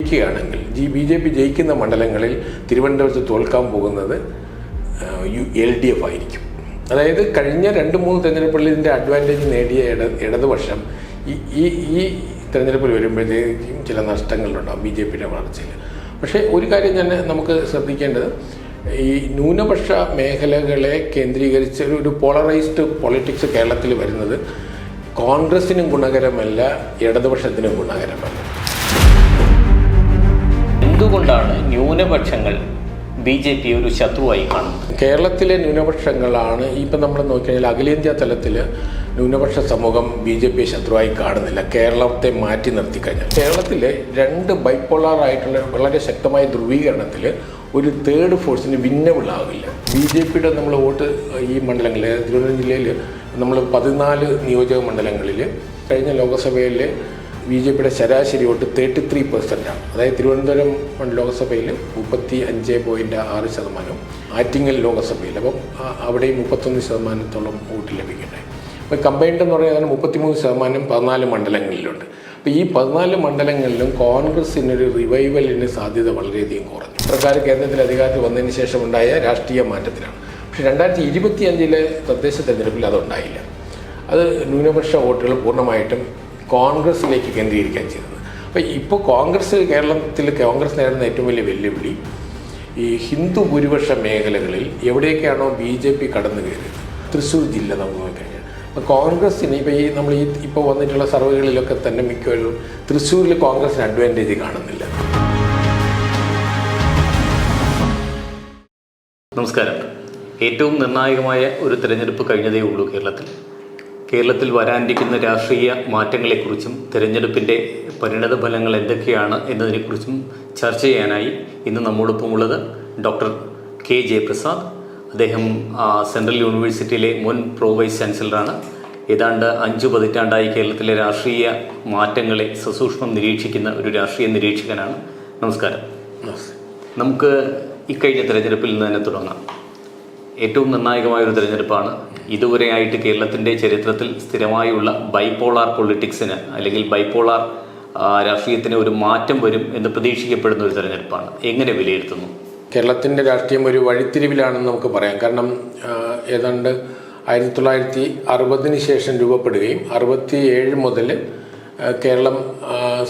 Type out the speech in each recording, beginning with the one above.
ജയിക്കുകയാണെങ്കിൽ BJP ജയിക്കുന്ന മണ്ഡലങ്ങളിൽ തിരുവനന്തപുരത്ത് തോൽക്കാൻ പോകുന്നത് LDF ആയിരിക്കും. അതായത് കഴിഞ്ഞ 2-3 തെരഞ്ഞെടുപ്പുകളിൽ ഇതിൻ്റെ അഡ്വാൻറ്റേജ് നേടിയ ഇടതുപക്ഷം ഈ തെരഞ്ഞെടുപ്പിൽ വരുമ്പോഴത്തേക്കും ചില നഷ്ടങ്ങളുണ്ടാകും BJPയുടെ വളർച്ചയിൽ. പക്ഷേ ഒരു കാര്യം നമുക്ക് ശ്രദ്ധിക്കേണ്ടത്, ഈ ന്യൂനപക്ഷ മേഖലകളെ കേന്ദ്രീകരിച്ച് ഒരു പോളറൈസ്ഡ് പൊളിറ്റിക്സ് കേരളത്തിൽ വരുന്നത് കോൺഗ്രസിനും ഗുണകരമല്ല, ഇടതുപക്ഷത്തിനും ഗുണകരമല്ല. എന്തുകൊണ്ടാണ് ന്യൂനപക്ഷങ്ങൾ BJP ഒരു ശത്രുവായി കാണുന്നത്? കേരളത്തിലെ ന്യൂനപക്ഷങ്ങളാണ് ഇപ്പം നമ്മൾ നോക്കിക്കഴിഞ്ഞാൽ അഖിലേന്ത്യാ തലത്തിൽ ന്യൂനപക്ഷ സമൂഹം BJP ശത്രുവായി കാണുന്നില്ല. കേരളത്തെ മാറ്റി നിർത്തിക്കഴിഞ്ഞാൽ കേരളത്തിലെ 2 ബൈപ്പോളാറായിട്ടുള്ള വളരെ ശക്തമായ ധ്രുവീകരണത്തിൽ ഒരു തേർഡ് ഫോഴ്സിന് വിന്നബിളാകില്ല. BJPയുടെ നമ്മൾ വോട്ട് ഈ മണ്ഡലങ്ങളിൽ, തിരുവനന്തപുരം ജില്ലയിൽ നമ്മൾ 14 നിയോജക മണ്ഡലങ്ങളിൽ കഴിഞ്ഞ ലോക്സഭയിൽ BJPയുടെ ശരാശരി വോട്ട് 33%. അതായത് തിരുവനന്തപുരം ലോക്സഭയിൽ 35.6%, ആറ്റിങ്ങൽ ലോക്സഭയിൽ അപ്പം അവിടെയും 31% വോട്ട് ലഭിക്കട്ടെ. അപ്പോൾ കമ്പൈൻഡ് എന്ന് പറയുന്നത് 33% 14 മണ്ഡലങ്ങളിലുണ്ട്. അപ്പോൾ ഈ 14 മണ്ഡലങ്ങളിലും കോൺഗ്രസിനൊരു റിവൈവലിന് സാധ്യത വളരെയധികം കുറഞ്ഞു. സർക്കാർ കേന്ദ്രത്തിൽ അധികാരത്തിൽ വന്നതിന് ശേഷം ഉണ്ടായ രാഷ്ട്രീയ മാറ്റത്തിലാണ്. പക്ഷേ 2025 തദ്ദേശ തെരഞ്ഞെടുപ്പിൽ അതുണ്ടായില്ല. അത് ന്യൂനപക്ഷ വോട്ടുകൾ പൂർണ്ണമായിട്ടും കോൺഗ്രസിലേക്ക് കേന്ദ്രീകരിക്കാൻ ചെയ്തത്. അപ്പോൾ ഇപ്പോൾ കേരളത്തിൽ കോൺഗ്രസ് നേരിടുന്ന ഏറ്റവും വലിയ വെല്ലുവിളി ഈ ഹിന്ദു ഭൂരിപക്ഷ മേഖലകളിൽ എവിടെയൊക്കെയാണോ BJP കടന്നു കയറിയത്, തൃശ്ശൂർ ജില്ല നമുക്ക് നോക്കിക്കഴിഞ്ഞാൽ അപ്പോൾ കോൺഗ്രസ്സിന് ഇപ്പോൾ ഇപ്പോൾ വന്നിട്ടുള്ള സർവേകളിലൊക്കെ തന്നെ മിക്കവരും തൃശ്ശൂരിൽ കോൺഗ്രസിന് അഡ്വാൻറ്റേജ് കാണുന്നില്ല. നമസ്കാരം. ഏറ്റവും നിർണായകമായ ഒരു തിരഞ്ഞെടുപ്പ് കഴിഞ്ഞതേ ഉള്ളൂ കേരളത്തിൽ വരാനിരിക്കുന്ന രാഷ്ട്രീയ മാറ്റങ്ങളെക്കുറിച്ചും തിരഞ്ഞെടുപ്പിൻ്റെ പരിണത ഫലങ്ങൾ എന്തൊക്കെയാണ് എന്നതിനെക്കുറിച്ചും ചർച്ച ചെയ്യാനായി ഇന്ന് നമ്മോടൊപ്പം ഉള്ളത് ഡോക്ടർ K. ജയപ്രസാദ്. അദ്ദേഹം സെൻട്രൽ യൂണിവേഴ്സിറ്റിയിലെ മുൻ പ്രോ വൈസ് ചാൻസലറാണ്. ഏതാണ്ട് 5 പതിറ്റാണ്ടായി കേരളത്തിലെ രാഷ്ട്രീയ മാറ്റങ്ങളെ സസൂക്ഷ്മം നിരീക്ഷിക്കുന്ന ഒരു രാഷ്ട്രീയ നിരീക്ഷകനാണ്. നമസ്കാരം. നമുക്ക് ഇക്കഴിഞ്ഞ തിരഞ്ഞെടുപ്പിൽ നിന്ന് തന്നെ തുടങ്ങാം. ഏറ്റവും നിർണായകമായൊരു തിരഞ്ഞെടുപ്പാണ്. ഇതുവരെയായിട്ട് കേരളത്തിൻ്റെ ചരിത്രത്തിൽ സ്ഥിരമായുള്ള ബൈപ്പോളാർ പൊളിറ്റിക്സിന് അല്ലെങ്കിൽ ബൈപ്പോളാർ രാഷ്ട്രീയത്തിന് ഒരു മാറ്റം വരും എന്ന് പ്രതീക്ഷിക്കപ്പെടുന്ന ഒരു തിരഞ്ഞെടുപ്പാണ്. എങ്ങനെ വിലയിരുത്തുന്നു? കേരളത്തിൻ്റെ രാഷ്ട്രീയം ഒരു വഴിത്തിരിവിലാണെന്ന് നമുക്ക് പറയാം. കാരണം ഏതാണ്ട് 1960 ശേഷം രൂപപ്പെടുകയും 67 മുതൽ കേരളം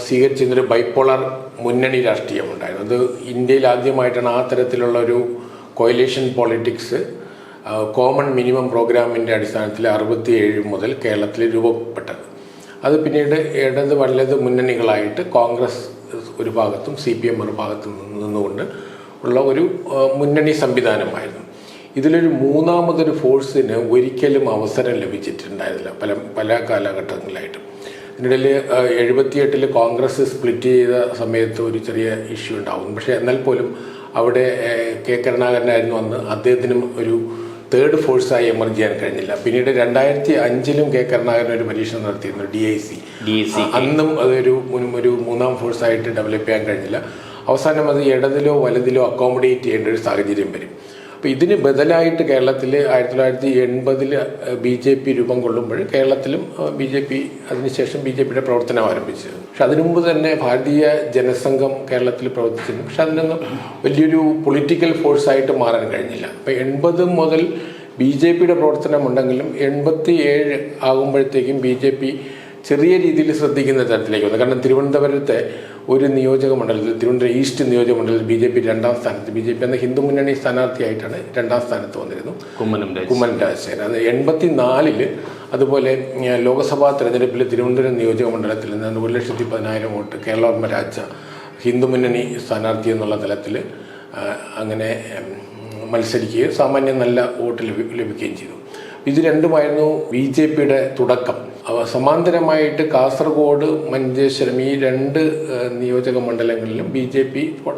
സ്വീകരിച്ചിരുന്നൊരു ബൈപ്പോളാർ മുന്നണി രാഷ്ട്രീയമുണ്ടായിരുന്നു. അത് ഇന്ത്യയിൽ ആദ്യമായിട്ടാണ് ആ തരത്തിലുള്ള ഒരു കോയലേഷൻ പോളിറ്റിക്സ് കോമൺ മിനിമം പ്രോഗ്രാമിൻ്റെ അടിസ്ഥാനത്തിൽ 67 മുതൽ കേരളത്തിൽ രൂപപ്പെട്ടത്. അത് പിന്നീട് ഇടത് വലത് മുന്നണികളായിട്ട് കോൺഗ്രസ് ഒരു ഭാഗത്തും CPM ഒരു ഭാഗത്തും നിന്നുകൊണ്ട് ഉള്ള ഒരു മുന്നണി സംവിധാനമായിരുന്നു. ഇതിലൊരു മൂന്നാമതൊരു ഫോഴ്സിന് ഒരിക്കലും അവസരം ലഭിച്ചിട്ടുണ്ടായിരുന്നില്ല പല കാലഘട്ടങ്ങളിലായിട്ടും. ഇതിനിടയിൽ 78 കോൺഗ്രസ് സ്പ്ലിറ്റ് ചെയ്ത സമയത്ത് ഒരു ചെറിയ ഇഷ്യൂ ഉണ്ടാവും. പക്ഷേ എന്നാൽ പോലും അവിടെ K. കരുണാകരനായിരുന്നു അന്ന്. അദ്ദേഹത്തിനും ഒരു തേർഡ് ഫോഴ്സായി എമർജ് ചെയ്യാൻ കഴിഞ്ഞില്ല. പിന്നീട് 2005 K. കരുണാകരൻ ഒരു പരീക്ഷണം നടത്തിയിരുന്നു, DIC. അന്നും അതൊരു മൂന്നാം ഫോഴ്സായിട്ട് ഡെവലപ്പ് ചെയ്യാൻ കഴിഞ്ഞില്ല. അവസാനം അത് ഇടതിലോ വലതിലോ അക്കോമഡേറ്റ് ചെയ്യേണ്ട ഒരു സാഹചര്യം വരും. അപ്പോൾ ഇതിന് ബദലായിട്ട് കേരളത്തിൽ 1980 BJP രൂപം കൊള്ളുമ്പോൾ കേരളത്തിലും അതിനുശേഷം BJPയുടെ പ്രവർത്തനം ആരംഭിച്ചത്. പക്ഷെ അതിനു മുമ്പ് തന്നെ ഭാരതീയ ജനസംഘം കേരളത്തിൽ പ്രവർത്തിച്ചിരുന്നു. പക്ഷെ അതിനൊന്നും വലിയൊരു പൊളിറ്റിക്കൽ ഫോഴ്സായിട്ട് മാറാൻ കഴിഞ്ഞില്ല. അപ്പോൾ 80 മുതൽ BJPയുടെ പ്രവർത്തനം ഉണ്ടെങ്കിലും 87 ആകുമ്പോഴത്തേക്കും BJP ചെറിയ രീതിയിൽ ശ്രദ്ധിക്കുന്ന തരത്തിലേക്ക് വന്നു. കാരണം തിരുവനന്തപുരത്തെ ഒരു നിയോജക മണ്ഡലത്തിൽ, തിരുവനന്തപുരം ഈസ്റ്റ് നിയോജക മണ്ഡലത്തിൽ BJP 2ാം സ്ഥാനത്ത്, BJP എന്ന ഹിന്ദു മുന്നണി സ്ഥാനാർത്ഥിയായിട്ടാണ് 2ാം സ്ഥാനത്ത് വന്നിരുന്നു, കുമ്മനം രാജശേഖരൻ. അത് 84 അതുപോലെ ലോക്സഭാ തെരഞ്ഞെടുപ്പിൽ തിരുവനന്തപുരം നിയോജക മണ്ഡലത്തിൽ നിന്ന് 1,10,000 വോട്ട് കേരളവർമ്മ രാജ ഹിന്ദു മുന്നണി സ്ഥാനാർത്ഥി എന്നുള്ള തലത്തിൽ അങ്ങനെ മത്സരിക്കുകയും സാമാന്യം നല്ല വോട്ട് ലഭിക്കുകയും ചെയ്തു. ഇത് രണ്ടുമായിരുന്നു BJPയുടെ തുടക്കം. സമാന്തരമായിട്ട് കാസർഗോഡ്, മഞ്ചേശ്വരം ഈ 2 നിയോജക മണ്ഡലങ്ങളിലും BJP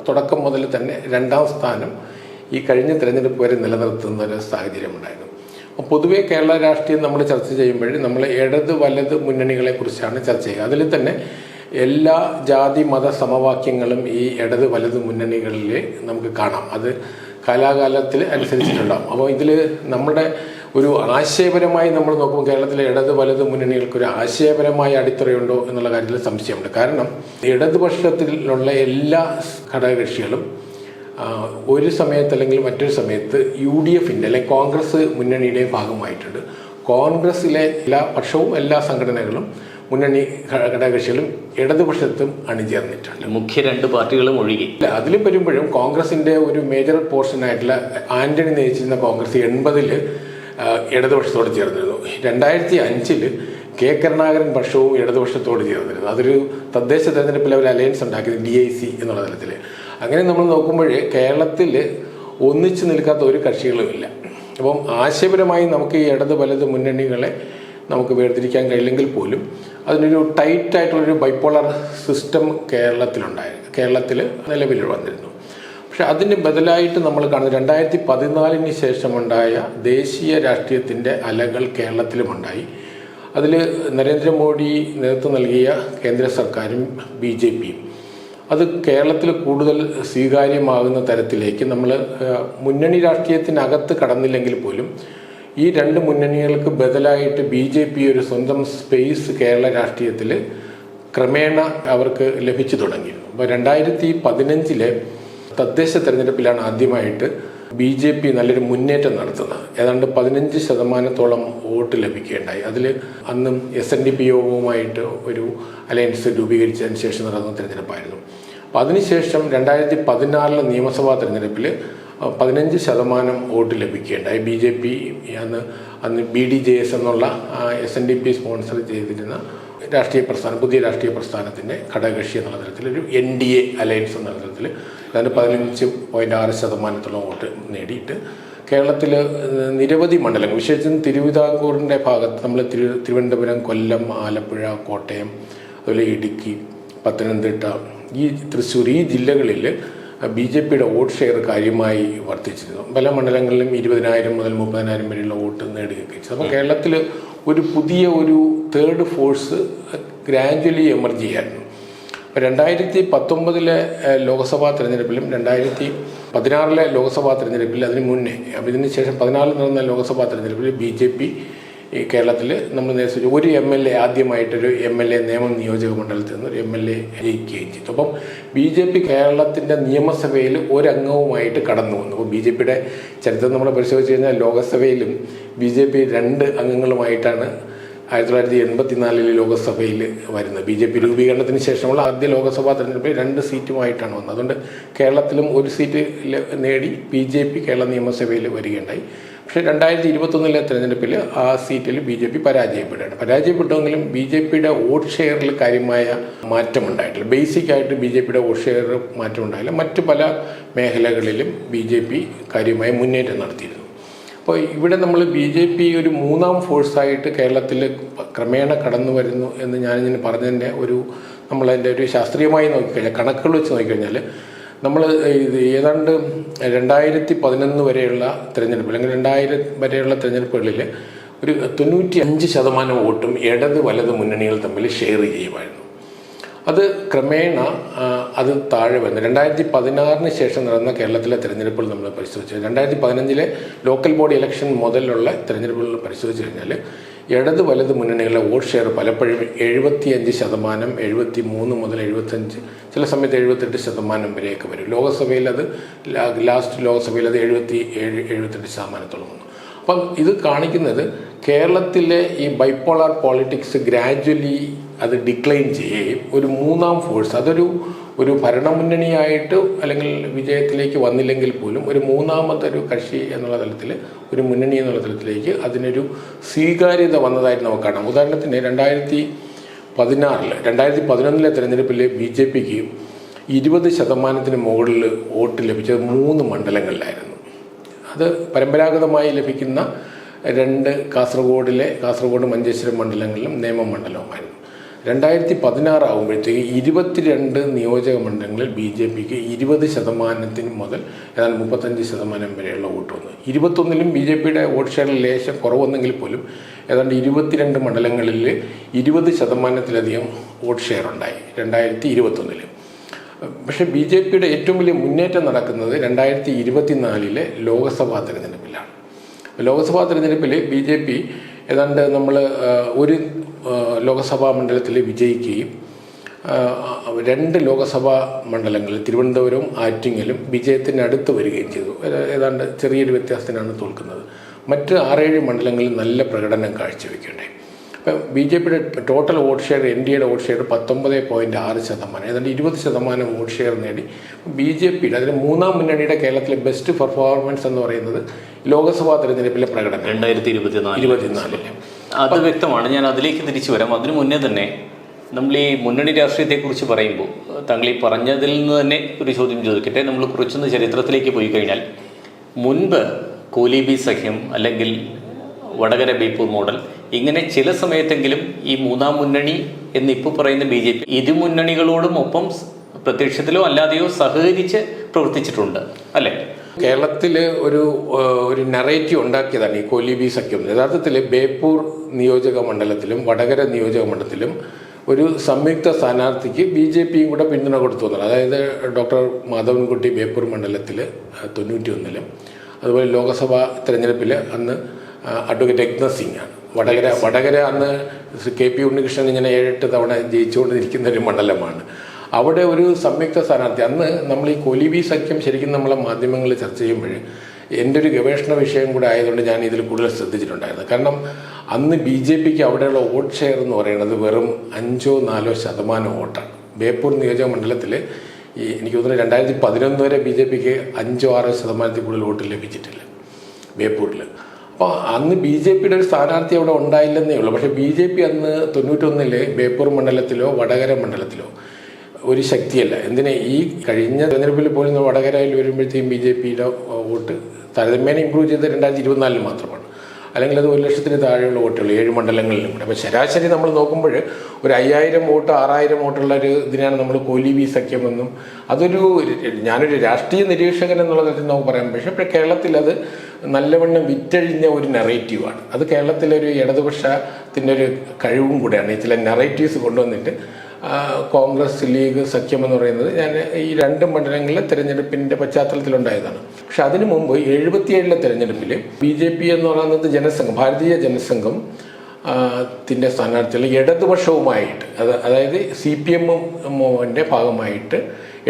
തുടക്കം മുതൽ തന്നെ 2ാം സ്ഥാനം ഈ കഴിഞ്ഞ തിരഞ്ഞെടുപ്പ് വരെ നിലനിർത്തുന്ന ഒരു സാഹചര്യമുണ്ടായിരുന്നു. അപ്പോൾ പൊതുവെ കേരള രാഷ്ട്രീയം നമ്മൾ ചർച്ച ചെയ്യുമ്പോൾ നമ്മൾ ഇടത് വലത് മുന്നണികളെക്കുറിച്ചാണ് ചർച്ച ചെയ്യുക. അതിൽ തന്നെ എല്ലാ ജാതി മത സമവാക്യങ്ങളും ഈ ഇടത് വലത് മുന്നണികളിൽ നമുക്ക് കാണാം. അത് കാലാകാലത്തിൽ അനുസരിച്ചിട്ടുണ്ടാകും. അപ്പോൾ ഇതിൽ നമ്മുടെ ഒരു ആശയപരമായി നമ്മൾ നോക്കുമ്പോൾ കേരളത്തിലെ ഇടത് വലത് മുന്നണികൾക്ക് ഒരു ആശയപരമായ അടിത്തറയുണ്ടോ എന്നുള്ള കാര്യത്തിൽ സംശയമുണ്ട്. കാരണം ഇടതുപക്ഷത്തിലുള്ള എല്ലാ ഘടകകക്ഷികളും ഒരു സമയത്ത് അല്ലെങ്കിൽ മറ്റൊരു സമയത്ത് UDFന്റെ അല്ലെങ്കിൽ കോൺഗ്രസ് മുന്നണിയുടെ ഭാഗമായിട്ടുണ്ട്. കോൺഗ്രസിലെ എല്ലാ പക്ഷവും എല്ലാ സംഘടനകളും മുന്നണി ഘടകകക്ഷികളും ഇടതുപക്ഷത്തും അണിചേർന്നിട്ടുണ്ട്. മുഖ്യ രണ്ട് പാർട്ടികളും ഒഴികെ. അതിൽ വരുമ്പോഴും കോൺഗ്രസിന്റെ ഒരു മേജർ പോർഷനായിട്ടുള്ള ആന്റണി നയിച്ചിരുന്ന കോൺഗ്രസ് 80-ൽ ഇടതുപക്ഷത്തോട് ചേർന്നിരുന്നു. 2005-ൽ കെ കരുണാകരൻ പക്ഷവും ഇടതുപക്ഷത്തോട് ചേർന്നിരുന്നു. അതൊരു തദ്ദേശ തെരഞ്ഞെടുപ്പിൽ അവർ അലയൻസ് ഉണ്ടാക്കിയത് DIC എന്നുള്ള തലത്തിൽ. അങ്ങനെ നമ്മൾ നോക്കുമ്പോൾ കേരളത്തിൽ ഒന്നിച്ചു നിൽക്കാത്ത ഒരു കക്ഷികളുമില്ല. അപ്പം ആശയപരമായി നമുക്ക് ഈ ഇടത് വലത് മുന്നണികളെ നമുക്ക് വേർതിരിക്കാൻ കഴിയില്ലെങ്കിൽ പോലും അതിനൊരു ടൈറ്റായിട്ടുള്ളൊരു ബൈപ്പോളർ സിസ്റ്റം കേരളത്തിൽ നിലവിൽ വന്നിരുന്നു. പക്ഷെ അതിന് ബദലായിട്ട് നമ്മൾ കാണുന്നത് 2014 ശേഷമുണ്ടായ ദേശീയ രാഷ്ട്രീയത്തിൻ്റെ അലകൾ കേരളത്തിലുമുണ്ടായി. അതിൽ നരേന്ദ്രമോദി നേതൃത്വം നൽകിയ കേന്ദ്ര സർക്കാരും BJPയും അത് കേരളത്തിൽ കൂടുതൽ സ്വീകാര്യമാകുന്ന തരത്തിലേക്ക് നമ്മൾ മുന്നണി രാഷ്ട്രീയത്തിനകത്ത് കടന്നില്ലെങ്കിൽ പോലും ഈ രണ്ട് മുന്നണികൾക്ക് ബദലായിട്ട് BJP ഒരു സ്വന്തം സ്പേസ് കേരള രാഷ്ട്രീയത്തിൽ ക്രമേണ അവർക്ക് ലഭിച്ചു തുടങ്ങിയിരുന്നു. അപ്പോൾ 2015-ലെ തദ്ദേശ തെരഞ്ഞെടുപ്പിലാണ് ആദ്യമായിട്ട് BJP നല്ലൊരു മുന്നേറ്റം നടത്തുന്നത്. ഏതാണ്ട് 15% വോട്ട് ലഭിക്കുകയുണ്ടായി. അതിൽ അന്നും SNDP യോഗവുമായിട്ട് ഒരു അലയൻസ് രൂപീകരിച്ചതിന് ശേഷം നടന്ന തെരഞ്ഞെടുപ്പായിരുന്നു. അപ്പോൾ അതിനുശേഷം 2016 നിയമസഭാ തെരഞ്ഞെടുപ്പിൽ 15% വോട്ട് ലഭിക്കുകയുണ്ടായി. BJP അന്ന് BDJS എന്നുള്ള SNDP സ്പോൺസർ ചെയ്തിരുന്ന പുതിയ രാഷ്ട്രീയ പ്രസ്ഥാനത്തിൻ്റെ ഘടകകക്ഷി എന്നുള്ള തരത്തിൽ ഒരു NDA അലയൻസ് എന്നുള്ള തരത്തിൽ ഏതാണ്ട് 15.6% വോട്ട് നേടിയിട്ട് കേരളത്തിൽ നിരവധി മണ്ഡലങ്ങൾ, വിശേഷിച്ചും തിരുവിതാംകൂറിൻ്റെ ഭാഗത്ത് നമ്മൾ തിരുവനന്തപുരം, കൊല്ലം, ആലപ്പുഴ, കോട്ടയം, അതുപോലെ ഇടുക്കി, പത്തനംതിട്ട, തൃശ്ശൂർ ഈ ജില്ലകളിൽ BJPയുടെ വോട്ട് ഷെയർ കാര്യമായി വർദ്ധിച്ചിരുന്നു. പല മണ്ഡലങ്ങളിലും 20,000 മുതൽ 30,000 വരെയുള്ള വോട്ട് നേടുകയൊക്കെ ചെയ്തു. അപ്പോൾ കേരളത്തിൽ ഒരു പുതിയ ഒരു തേർഡ് ഫോഴ്സ് ഗ്രാജുവലി എമർജ് ചെയ്യായിരുന്നു. അപ്പോൾ 2019 ലോക്സഭാ തെരഞ്ഞെടുപ്പിലും 2016 ലോക്സഭാ തെരഞ്ഞെടുപ്പിൽ അതിന് മുന്നേ, അപ്പോൾ ഇതിന് ശേഷം 2014 നടന്ന ലോക്സഭാ തെരഞ്ഞെടുപ്പിൽ BJP ഈ കേരളത്തിൽ നമ്മൾ നേരിട്ട് ഒരു MLA ആദ്യമായിട്ടൊരു MLA നേമം നിയോജക മണ്ഡലത്തിൽ നിന്ന് ഒരു MLA ജയിക്കുകയും ചെയ്തു. അപ്പം BJP കേരളത്തിൻ്റെ നിയമസഭയിൽ ഒരംഗവുമായിട്ട് കടന്നു വന്നു. അപ്പോൾ BJPയുടെ ചരിത്രം നമ്മൾ പരിശോധിച്ച് കഴിഞ്ഞാൽ ലോകസഭയിലും BJP 2 അംഗങ്ങളുമായിട്ടാണ് 1984 ലോകസഭയിൽ വരുന്നത്. BJP രൂപീകരണത്തിന് ശേഷമുള്ള ആദ്യ ലോക്സഭാ തെരഞ്ഞെടുപ്പിൽ 2 സീറ്റുമായിട്ടാണ് വന്നത്. അതുകൊണ്ട് കേരളത്തിലും ഒരു സീറ്റ് നേടി BJP കേരള നിയമസഭയിൽ വരികയുണ്ടായി. പക്ഷേ 2021 തെരഞ്ഞെടുപ്പിൽ ആ സീറ്റിൽ BJP പരാജയപ്പെട്ടുവെങ്കിലും BJPയുടെ വോട്ട് ഷെയറിൽ കാര്യമായ മാറ്റമുണ്ടായിട്ടില്ല. ബേസിക്കായിട്ട് BJPയുടെ വോട്ട് ഷെയർ മാറ്റമുണ്ടായില്ല. മറ്റ് പല മേഖലകളിലും BJP കാര്യമായ മുന്നേറ്റം നടത്തിയിരുന്നു. അപ്പോൾ ഇവിടെ നമ്മൾ BJP ഒരു മൂന്നാം ഫോഴ്സായിട്ട് കേരളത്തിൽ ക്രമേണ കടന്നു വരുന്നു എന്ന് ഞാനിങ്ങനെ പറഞ്ഞതിൻ്റെ നമ്മളതിൻ്റെ ഒരു ശാസ്ത്രീയമായി നോക്കിക്കഴിഞ്ഞാൽ, കണക്കുകൾ വെച്ച് നോക്കിക്കഴിഞ്ഞാൽ നമ്മൾ ഏതാണ്ട് 2011 വരെയുള്ള തിരഞ്ഞെടുപ്പ് അല്ലെങ്കിൽ 2000 വരെയുള്ള തിരഞ്ഞെടുപ്പുകളിൽ ഒരു 95% വോട്ടും ഇടത് വലത് മുന്നണികൾ തമ്മിൽ ഷെയർ ചെയ്യുമായിരുന്നു. അത് ക്രമേണ അത് താഴെ വന്നു. 2016 ശേഷം നടന്ന കേരളത്തിലെ തിരഞ്ഞെടുപ്പുകൾ നമ്മൾ പരിശോധിച്ചു 2015 ലോക്കൽ ബോഡി ഇലക്ഷൻ മുതലുള്ള തിരഞ്ഞെടുപ്പുകൾ പരിശോധിച്ച് കഴിഞ്ഞാൽ ഇടത് വലത് മുന്നണികളുടെ വോട്ട് ഷെയർ പലപ്പോഴും 75%, 73 മുതൽ 75, ചില സമയത്ത് 78% വരെയൊക്കെ വരും. ലോകസഭയിൽ അത് ലാസ്റ്റ് ലോകസഭയിൽ അത് 77-78% വന്നു. അപ്പം ഇത് കാണിക്കുന്നത് കേരളത്തിലെ ഈ ബൈപ്പോളാർ പോളിറ്റിക്സ് ഗ്രാജുവലി അത് ഡിക്ലൈൻ ചെയ്യുകയും ഒരു മൂന്നാം ഫോഴ്സ് ഒരു ഭരണമുന്നണിയായിട്ട് അല്ലെങ്കിൽ വിജയത്തിലേക്ക് വന്നില്ലെങ്കിൽ പോലും ഒരു മൂന്നാമതൊരു കക്ഷി എന്നുള്ള തലത്തിൽ, ഒരു മുന്നണി എന്നുള്ള തലത്തിലേക്ക് അതിനൊരു സ്വീകാര്യത വന്നതായിട്ട് നമുക്ക് കാണാം. ഉദാഹരണത്തിന് 2011 തെരഞ്ഞെടുപ്പിൽ BJPക്ക് 20% മുകളിൽ വോട്ട് ലഭിച്ചത് 3 മണ്ഡലങ്ങളിലായിരുന്നു. അത് പരമ്പരാഗതമായി ലഭിക്കുന്ന 2 കാസർഗോഡ് മഞ്ചേശ്വരം മണ്ഡലങ്ങളിലും നേമം മണ്ഡലവുമായിരുന്നു. 2016 ആകുമ്പോഴത്തേക്ക് 22 നിയോജക മണ്ഡലങ്ങളിൽ BJPക്ക് 20% മുതൽ ഏതാണ്ട് 35% വരെയുള്ള വോട്ട് വന്നു. 21 BJPയുടെ വോട്ട് ഷെയറിൽ ലേശം കുറവെന്നെങ്കിൽ പോലും ഏതാണ്ട് 22 മണ്ഡലങ്ങളിൽ 20%-ലധികം വോട്ട് ഷെയർ ഉണ്ടായി 2021. പക്ഷേ BJPയുടെ ഏറ്റവും വലിയ മുന്നേറ്റം നടക്കുന്നത് 2024 ലോക്സഭാ തെരഞ്ഞെടുപ്പിലാണ്. ലോക്സഭാ തെരഞ്ഞെടുപ്പിൽ BJP ഏതാണ്ട് നമ്മൾ ഒരു ലോക്സഭാ മണ്ഡലത്തിൽ വിജയിക്കുകയും 2 ലോക്സഭാ മണ്ഡലങ്ങളിൽ തിരുവനന്തപുരവും ആറ്റിങ്ങലും വിജയത്തിന് അടുത്ത് വരികയും ചെയ്തു. ഏതാണ്ട് ചെറിയൊരു വ്യത്യാസത്തിനാണ് തോൽക്കുന്നത്. മറ്റ് 6-7 മണ്ഡലങ്ങളിൽ നല്ല പ്രകടനം കാഴ്ചവെക്കേണ്ടേ. ഇപ്പം BJPയുടെ ടോട്ടൽ വോട്ട് ഷെയർ NDAയുടെ വോട്ട് ഷെയർ 19.6%, ഏതാണ്ട് 20% വോട്ട് ഷെയർ നേടി. BJPയുടെ അതിന് മൂന്നാം മുന്നണിയുടെ കേരളത്തിലെ ബെസ്റ്റ് പെർഫോമൻസ് എന്ന് പറയുന്നത് ലോക്സഭാ തെരഞ്ഞെടുപ്പിലെ പ്രകടനം 2024. അത് വ്യക്തമാണ്. ഞാൻ അതിലേക്ക് തിരിച്ചു വരാം. അതിനു മുന്നേ തന്നെ നമ്മൾ ഈ മുന്നണി രാഷ്ട്രീയത്തെക്കുറിച്ച് പറയുമ്പോൾ താങ്കൾ ഈ പറഞ്ഞതിൽ നിന്ന് തന്നെ ഒരു ചോദ്യം ചോദിക്കട്ടെ. നമ്മൾ കുറച്ചൊന്ന് ചരിത്രത്തിലേക്ക് പോയി കഴിഞ്ഞാൽ, മുൻപ് കോലീബി സഖ്യം അല്ലെങ്കിൽ വടകര ബേപ്പൂർ മോഡൽ, ഇങ്ങനെ ചില സമയത്തെങ്കിലും ഈ മൂന്നാം മുന്നണി എന്നിപ്പോൾ പറയുന്ന BJP ഇരുമുന്നണികളോടും ഒപ്പം പ്രത്യക്ഷത്തിലോ അല്ലാതെയോ സഹകരിച്ച് പ്രവർത്തിച്ചിട്ടുണ്ട് അല്ലേ? കേരളത്തിൽ ഒരു നറേറ്റീവ് ഉണ്ടാക്കിയതാണ് ഈ കോലീബി സഖ്യം. യഥാർത്ഥത്തിൽ ബേപ്പൂർ നിയോജക മണ്ഡലത്തിലും വടകര നിയോജക മണ്ഡലത്തിലും ഒരു സംയുക്ത സ്ഥാനാർത്ഥിക്ക് BJPയും കൂടെ പിന്തുണ കൊടുത്തു എന്നാണ്. അതായത് ഡോക്ടർ മാധവൻകുട്ടി ബേപ്പൂർ മണ്ഡലത്തിൽ 91-ലും, അതുപോലെ ലോക്സഭാ തെരഞ്ഞെടുപ്പിൽ അന്ന് അഡ്വക്കേറ്റ് രത്ന സിംഗ് ആണ്. വടകര അന്ന് KP ഉണ്ണികൃഷ്ണൻ ഇങ്ങനെ 7-8 തവണ ജയിച്ചുകൊണ്ടിരിക്കുന്ന ഒരു മണ്ഡലമാണ്. അവിടെ ഒരു സംയുക്ത സ്ഥാനാർത്ഥി, അന്ന് നമ്മൾ ഈ കോലീബി സഖ്യം ശരിക്കും നമ്മളെ മാധ്യമങ്ങളിൽ ചർച്ച ചെയ്യുമ്പോൾ എൻ്റെ ഒരു ഗവേഷണ വിഷയം കൂടെ ആയതുകൊണ്ട് ഞാൻ ഇതിൽ കൂടുതൽ ശ്രദ്ധിച്ചിട്ടുണ്ടായിരുന്നു. കാരണം അന്ന് BJPക്ക് അവിടെയുള്ള വോട്ട് ഷെയർ എന്ന് പറയുന്നത് വെറും 5-4% വോട്ടാണ്. ബേപ്പൂർ നിയോജക മണ്ഡലത്തിൽ എനിക്ക് തോന്നുന്നു 2011 വരെ BJPക്ക് 5-6% കൂടുതൽ വോട്ട് ലഭിച്ചിട്ടില്ല ബേപ്പൂരിൽ. അപ്പോൾ അന്ന് BJPയുടെ ഒരു സ്ഥാനാർത്ഥി അവിടെ ഉണ്ടായില്ലെന്നേ ഉള്ളൂ. പക്ഷേ BJP അന്ന് 91 ബേപ്പൂർ മണ്ഡലത്തിലോ വടകര മണ്ഡലത്തിലോ ഒരു ശക്തിയല്ല. എന്തിനാ ഈ കഴിഞ്ഞ തെരഞ്ഞെടുപ്പിൽ പോലും വടകരയിൽ വരുമ്പോഴത്തേക്കും BJPയുടെ വോട്ട് താരതമ്യേന ഇമ്പ്രൂവ് ചെയ്ത് 2024 മാത്രമാണ്. അല്ലെങ്കിൽ അത് 1,00,000 താഴെയുള്ള വോട്ടുകൾ 7 മണ്ഡലങ്ങളിലും കൂടെ. അപ്പോൾ ശരാശരി നമ്മൾ നോക്കുമ്പോൾ ഒരു 5,000 വോട്ട് 6,000 വോട്ടുള്ള ഒരു ഇതിനാണ് നമ്മൾ കോലീബി സഖ്യമെന്നും. ഞാനൊരു രാഷ്ട്രീയ നിരീക്ഷകൻ എന്നുള്ള തരത്തിൽ നമുക്ക് പറയാം. പക്ഷേ കേരളത്തിൽ അത് നല്ലവണ്ണം വിറ്റഴിഞ്ഞ ഒരു നെറേറ്റീവാണ്. അത് കേരളത്തിലൊരു ഇടതുപക്ഷത്തിൻ്റെ ഒരു കഴിവും കൂടെയാണ്. ചില നെറേറ്റീവ്സ് കൊണ്ടുവന്നിട്ട് കോൺഗ്രസ് ലീഗ് സഖ്യം എന്ന് പറയുന്നത് ഞാൻ ഈ 2 മണ്ഡലങ്ങളിലെ തെരഞ്ഞെടുപ്പിൻ്റെ പശ്ചാത്തലത്തിലുണ്ടായതാണ്. പക്ഷെ അതിനു മുമ്പ് 77 തെരഞ്ഞെടുപ്പിൽ BJP എന്ന് പറയുന്നത് ജനസംഘം, ഭാരതീയ ജനസംഘം ത്തിൻ്റെ സ്ഥാനാർത്ഥികൾ ഇടതുപക്ഷവുമായിട്ട്, അതായത് CPM-ൻ്റെ ഭാഗമായിട്ട്,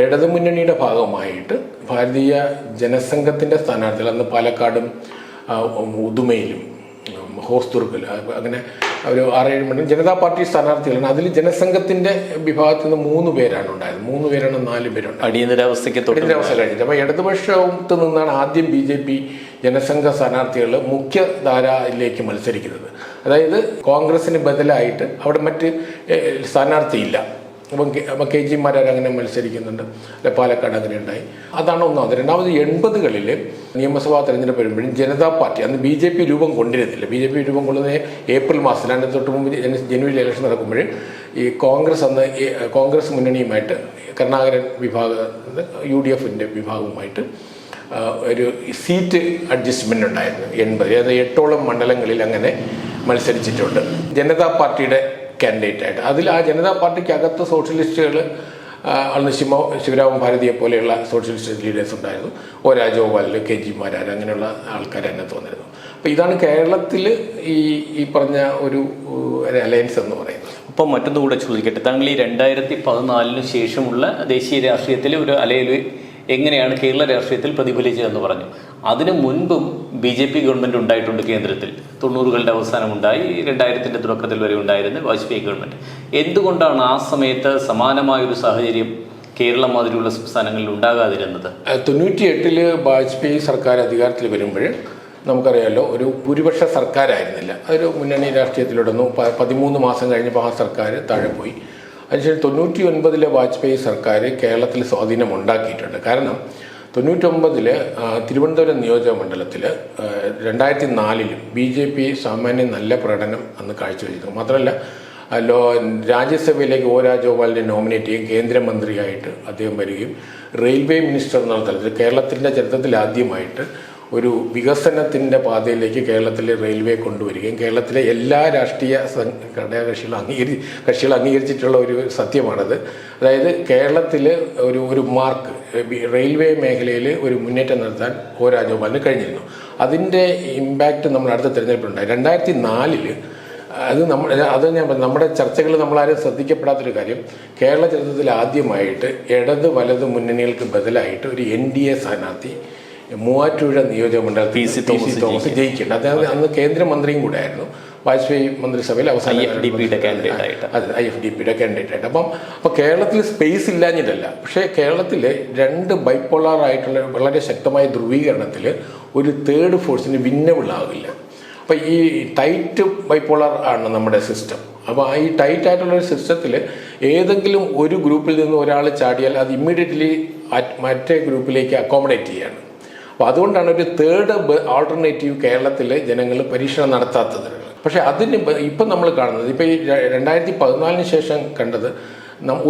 ഇടതുമുന്നണിയുടെ ഭാഗമായിട്ട് ഭാരതീയ ജനസംഘത്തിൻ്റെ സ്ഥാനാർത്ഥികൾ അന്ന് പാലക്കാടും ഉദുമയിലും ഹോസ്ദുർഗിൽ അങ്ങനെ ഒരു 6-7 മണ്ഡലം ജനതാ പാർട്ടി സ്ഥാനാർത്ഥികളാണ്. അതിൽ ജനസംഘത്തിൻ്റെ വിഭാഗത്തിൽ നിന്ന് 3 പേരാണ് ഉണ്ടായത്. 3 പേരാണ് 4 പേരുണ്ട് അടിയന്തരാവസ്ഥ കഴിഞ്ഞിട്ട്. അപ്പോൾ ഇടതുപക്ഷത്ത് നിന്നാണ് ആദ്യം BJP ജനസംഘ സ്ഥാനാർത്ഥികൾ മുഖ്യധാരയിലേക്ക് മത്സരിക്കുന്നത്. അതായത് കോൺഗ്രസിന് ബദലായിട്ട് അവിടെ മറ്റ് സ്ഥാനാർത്ഥിയില്ല. അപ്പം KG മാരാർ അങ്ങനെ മത്സരിക്കുന്നുണ്ട്, അല്ലെ പാലക്കാട് അങ്ങനെ ഉണ്ടായി. അതാണ് ഒന്നാമത്. രണ്ടാമത് 80കളിൽ നിയമസഭാ തെരഞ്ഞെടുപ്പ് വരുമ്പോഴും ജനതാ പാർട്ടി, അന്ന് BJP രൂപം കൊണ്ടിരുന്നില്ല. BJP രൂപം കൊള്ളുന്നത് ഏപ്രിൽ മാസത്തിലാണ്. തൊട്ട് മുമ്പ് ജനുവരി ഇലക്ഷൻ നടക്കുമ്പോൾ ഈ കോൺഗ്രസ് മുന്നണിയുമായിട്ട് കരുണാകരൻ വിഭാഗം UDF-ൻ്റെ വിഭാഗവുമായിട്ട് ഒരു സീറ്റ് അഡ്ജസ്റ്റ്മെൻ്റ് ഉണ്ടായിരുന്നു 80. അതായത് 8ഓളം മണ്ഡലങ്ങളിൽ അങ്ങനെ മത്സരിച്ചിട്ടുണ്ട് ജനതാ പാർട്ടിയുടെ കാൻഡിഡേറ്റായിട്ട്. അതിൽ ആ ജനതാ പാർട്ടിക്ക് അകത്ത് സോഷ്യലിസ്റ്റുകൾ അന്ന് ശിവരാമൻ ഭാരതിയെ പോലെയുള്ള സോഷ്യലിസ്റ്റ് ലീഡേഴ്സ് ഉണ്ടായിരുന്നു. O രാജഗോപാൽ, KG മാരാർ അങ്ങനെയുള്ള ആൾക്കാർ തന്നെ തോന്നിയിരുന്നു. അപ്പോൾ ഇതാണ് കേരളത്തിൽ ഈ പറഞ്ഞ ഒരു അലയൻസ് എന്ന് പറയുന്നത്. അപ്പോൾ മറ്റൊന്നുകൂടെ ചോദിക്കട്ടെ, താങ്കൾ ഈ 2014 ശേഷമുള്ള ദേശീയ രാഷ്ട്രീയത്തിലെ ഒരു അലയൽ എങ്ങനെയാണ് കേരള രാഷ്ട്രീയത്തിൽ പ്രതിഫലിച്ചതെന്ന് പറഞ്ഞു. അതിനു മുൻപും BJP ഗവൺമെൻറ് ഉണ്ടായിട്ടുണ്ട് കേന്ദ്രത്തിൽ. 90കളുടെ അവസാനമുണ്ടായി, 2000-ൻ്റെ തുടക്കത്തിൽ വരെ ഉണ്ടായിരുന്ന വാജ്പേയി ഗവൺമെൻറ്. എന്തുകൊണ്ടാണ് ആ സമയത്ത് സമാനമായൊരു സാഹചര്യം കേരളം മാതിരിയുള്ള സംസ്ഥാനങ്ങളിൽ ഉണ്ടാകാതിരുന്നത്? 98 വാജ്പേയി സർക്കാർ അധികാരത്തിൽ വരുമ്പോൾ നമുക്കറിയാമല്ലോ, ഒരു ഭൂരിപക്ഷ സർക്കാരായിരുന്നില്ല. അതൊരു മുന്നണി രാഷ്ട്രീയത്തിലുടന്നു. 13 മാസം കഴിഞ്ഞപ്പോൾ ആ സർക്കാർ താഴെ പോയി. അതിനുശേഷം 99 വാജ്പേയി സർക്കാർ കേരളത്തിൽ സ്വാധീനം ഉണ്ടാക്കിയിട്ടുണ്ട്. കാരണം 99 തിരുവനന്തപുരം നിയോജക മണ്ഡലത്തിൽ 2004 BJP സാമാന്യം നല്ല പ്രകടനം അന്ന് കാഴ്ചവെച്ചിരുന്നു. മാത്രമല്ല രാജ്യസഭയിലേക്ക് O രാജഗോപാലിനെ നോമിനേറ്റ് ചെയ്യും, കേന്ദ്രമന്ത്രിയായിട്ട് അദ്ദേഹം വരികയും റെയിൽവേ മിനിസ്റ്റർ എന്നുള്ള തലത്തിൽ കേരളത്തിൻ്റെ ചരിത്രത്തിൽ ആദ്യമായിട്ട് ഒരു വികസനത്തിൻ്റെ പാതയിലേക്ക് കേരളത്തിലെ റെയിൽവേ കൊണ്ടുവരികയും കേരളത്തിലെ എല്ലാ രാഷ്ട്രീയ കക്ഷികൾ അംഗീകരിച്ചിട്ടുള്ള ഒരു സത്യമാണത്. അതായത് കേരളത്തിൽ ഒരു മാർക്ക് റെയിൽവേ മേഖലയിൽ ഒരു മുന്നേറ്റം നടത്താൻ O രാജഗോപാലിന് കഴിഞ്ഞിരുന്നു. അതിൻ്റെ ഇമ്പാക്റ്റ് നമ്മൾ അടുത്ത തിരഞ്ഞെടുപ്പിലുണ്ടായി. 2004 അത് ഞാൻ നമ്മുടെ ചർച്ചകൾ നമ്മളാരും ശ്രദ്ധിക്കപ്പെടാത്തൊരു കാര്യം, കേരള ചരിത്രത്തിൽ ആദ്യമായിട്ട് ഇടത് വലത് മുന്നണികൾക്ക് ബദലായിട്ട് ഒരു NDA സ്ഥാനാർത്ഥി മൂവാറ്റുപുഴ നിയോജകമണ്ഡലം PC തോമസ് ജയിക്കേണ്ട. അദ്ദേഹം അന്ന് കേന്ദ്രമന്ത്രിയും കൂടെ ആയിരുന്നു, വാജ്പേയി മന്ത്രിസഭയിൽ അവസാന IFDPയുടെ കാൻഡിഡേറ്റ് ആയിട്ട്. അപ്പോൾ കേരളത്തിൽ സ്പേസ് ഇല്ലാഞ്ഞിട്ടല്ല, പക്ഷേ കേരളത്തിൽ രണ്ട് ബൈപ്പോളർ ആയിട്ടുള്ള വളരെ ശക്തമായ ധ്രുവീകരണത്തിൽ ഒരു തേർഡ് ഫോഴ്സിന് വിന്നബിൾ ആകില്ല. അപ്പോൾ ഈ ടൈറ്റ് ബൈപ്പോളർ ആണ് നമ്മുടെ സിസ്റ്റം. അപ്പോൾ ഈ ടൈറ്റ് ആയിട്ടുള്ള ഒരു സിസ്റ്റത്തിൽ ഏതെങ്കിലും ഒരു ഗ്രൂപ്പിൽ നിന്ന് ഒരാൾ ചാടിയാൽ അത് ഇമ്മീഡിയറ്റ്ലി മറ്റേ ഗ്രൂപ്പിലേക്ക് അക്കോമഡേറ്റ് ചെയ്യാണ്. അപ്പോൾ അതുകൊണ്ടാണ് ഒരു തേർഡ് ആൾട്ടർനേറ്റീവ് കേരളത്തിലെ ജനങ്ങൾ പരീക്ഷണം നടത്താത്തത്. പക്ഷേ അതിന് ഇപ്പം നമ്മൾ കാണുന്നത്, ഇപ്പോൾ ഈ 2014 ശേഷം കണ്ടത്,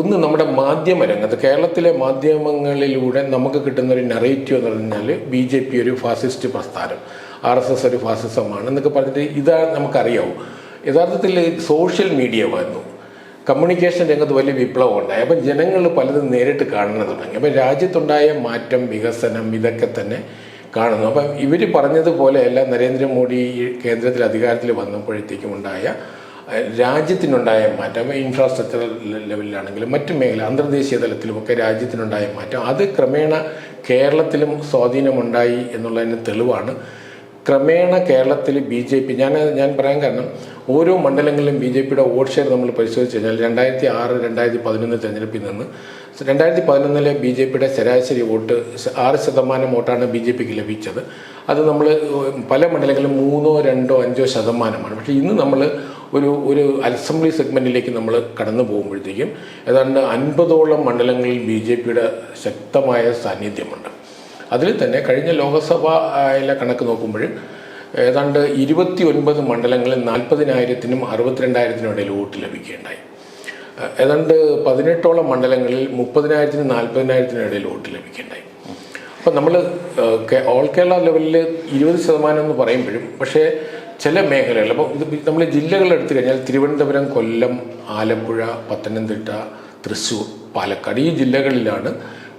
ഒന്ന് നമ്മുടെ മാധ്യമരംഗത്ത് കേരളത്തിലെ മാധ്യമങ്ങളിലൂടെ നമുക്ക് കിട്ടുന്നൊരു നറേറ്റീവ് എന്ന് പറഞ്ഞാൽ BJP ഒരു ഫാസിസ്റ്റ് പ്രസ്ഥാനം, RSS ഒരു ഫാസിസമാണ് എന്നൊക്കെ പറഞ്ഞിട്ട് ഇതാണ് നമുക്കറിയാവും. യഥാർത്ഥത്തിൽ സോഷ്യൽ മീഡിയ വന്നു, കമ്മ്യൂണിക്കേഷൻ രംഗത്ത് വലിയ വിപ്ലവം ഉണ്ടായി. അപ്പം ജനങ്ങൾ പലതും നേരിട്ട് കാണുന്നത് തുടങ്ങി. അപ്പം രാജ്യത്തുണ്ടായ മാറ്റം, വികസനം ഇതൊക്കെ തന്നെ കാണുന്നു. അപ്പം ഇവർ പറഞ്ഞതുപോലെയല്ല നരേന്ദ്രമോദി കേന്ദ്രത്തിൽ അധികാരത്തിൽ വന്നപ്പോഴത്തേക്കും ഉണ്ടായ രാജ്യത്തിനുണ്ടായ മാറ്റം, ഇൻഫ്രാസ്ട്രക്ചർ ലെവലിലാണെങ്കിലും മറ്റു മേഖല അന്തർദേശീയ തലത്തിലുമൊക്കെ രാജ്യത്തിനുണ്ടായ മാറ്റം, അത് ക്രമേണ കേരളത്തിലും സ്വാധീനമുണ്ടായി എന്നുള്ളതിന് തെളിവാണ്. ക്രമേണ കേരളത്തിൽ BJP, ഞാൻ പറയാൻ കാരണം ഓരോ മണ്ഡലങ്ങളിലും BJPയുടെ വോട്ട് ഷെയർ നമ്മൾ പരിശോധിച്ച് കഴിഞ്ഞാൽ 2006, 2011 തെരഞ്ഞെടുപ്പിൽ നിന്ന് 2011 BJPയുടെ ശരാശരി വോട്ട് 6% വോട്ടാണ് BJPക്ക് ലഭിച്ചത്. അത് നമ്മൾ പല മണ്ഡലങ്ങളിലും 3, 2, 5% പക്ഷേ ഇന്ന് നമ്മൾ ഒരു അസംബ്ലി സെഗ്മെൻറ്റിലേക്ക് നമ്മൾ കടന്നു പോകുമ്പോഴത്തേക്കും ഏതാണ്ട് 50ഓളം മണ്ഡലങ്ങളിൽ BJPയുടെ ശക്തമായ സാന്നിധ്യമുണ്ട്. അതിൽ തന്നെ കഴിഞ്ഞ ലോകസഭയിലെ കണക്ക് നോക്കുമ്പോൾ ഏതാണ്ട് 29 മണ്ഡലങ്ങളിൽ 40,000-നും 62,000-നും ഇടയിൽ വോട്ട് ലഭിക്കുകയുണ്ടായി. ഏതാണ്ട് 18ഓളം മണ്ഡലങ്ങളിൽ 30,000-നും 40,000-നും ഇടയിൽ വോട്ട് ലഭിക്കുകയുണ്ടായി. അപ്പം നമ്മൾ ഓൾ കേരള ലെവലിൽ 20% എന്ന് പറയുമ്പോഴും പക്ഷേ ചില മേഖലകൾ, അപ്പോൾ ഇത് നമ്മൾ ജില്ലകൾ എടുത്തു കഴിഞ്ഞാൽ തിരുവനന്തപുരം, കൊല്ലം, ആലപ്പുഴ, പത്തനംതിട്ട, തൃശ്ശൂർ, പാലക്കാട് ഈ ജില്ലകളിലാണ്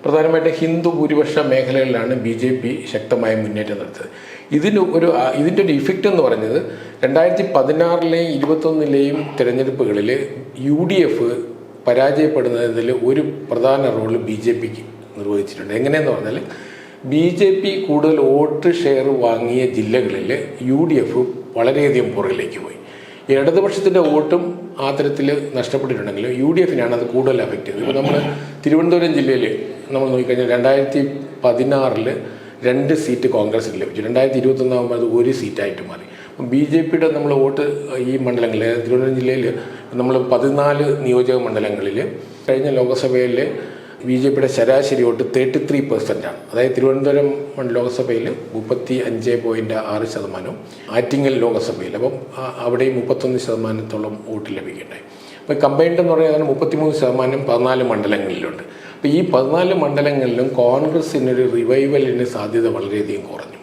പ്രധാനമായിട്ട് ഹിന്ദു ഭൂരിപക്ഷ മേഖലകളിലാണ് BJP ശക്തമായ മുന്നേറ്റം നടത്തിയത്. ഇതിൻ്റെ ഒരു ഇഫക്റ്റ് എന്ന് പറഞ്ഞത് 2016-ലെയും 2021-ലെയും തിരഞ്ഞെടുപ്പുകളിൽ UDF പരാജയപ്പെടുന്നതിൽ ഒരു പ്രധാന റോള് BJPക്ക് നിർവഹിച്ചിട്ടുണ്ട്. എങ്ങനെയെന്ന് പറഞ്ഞാൽ BJP കൂടുതൽ വോട്ട് ഷെയർ വാങ്ങിയ ജില്ലകളിൽ UDF വളരെയധികം പുറകിലേക്ക് പോയി. ഇടതുപക്ഷത്തിൻ്റെ വോട്ടും ആ തരത്തിൽ നഷ്ടപ്പെട്ടിട്ടുണ്ടെങ്കിലും UDFനാണ് അത് കൂടുതൽ അഫക്റ്റ് ചെയ്തത്. ഇപ്പോൾ നമ്മൾ തിരുവനന്തപുരം ജില്ലയിൽ നമ്മൾ നോക്കിക്കഴിഞ്ഞാൽ 2016 2 സീറ്റ് കോൺഗ്രസിന് ലഭിച്ചു. 2021 ആകുമ്പോൾ അത് 1 സീറ്റായിട്ട് മാറി. അപ്പം BJPയുടെ നമ്മൾ വോട്ട് ഈ മണ്ഡലങ്ങളിൽ, തിരുവനന്തപുരം ജില്ലയിൽ നമ്മൾ 14 നിയോജക മണ്ഡലങ്ങളിൽ കഴിഞ്ഞ ലോകസഭയിൽ BJPയുടെ ശരാശരി വോട്ട് 33%. അതായത് തിരുവനന്തപുരം ലോകസഭയിൽ 35.6%, ആറ്റിങ്ങൽ ലോകസഭയിൽ അപ്പം അവിടെയും 31%-ഓളം വോട്ട് ലഭിക്കുകയുണ്ടായി. അപ്പോൾ കമ്പൈൻഡ് എന്ന് പറയുന്നത് 33% 14 മണ്ഡലങ്ങളിലുണ്ട്. അപ്പോൾ ഈ 14 മണ്ഡലങ്ങളിലും കോൺഗ്രസിനൊരു റിവൈവലിന് സാധ്യത വളരെയധികം കുറഞ്ഞു.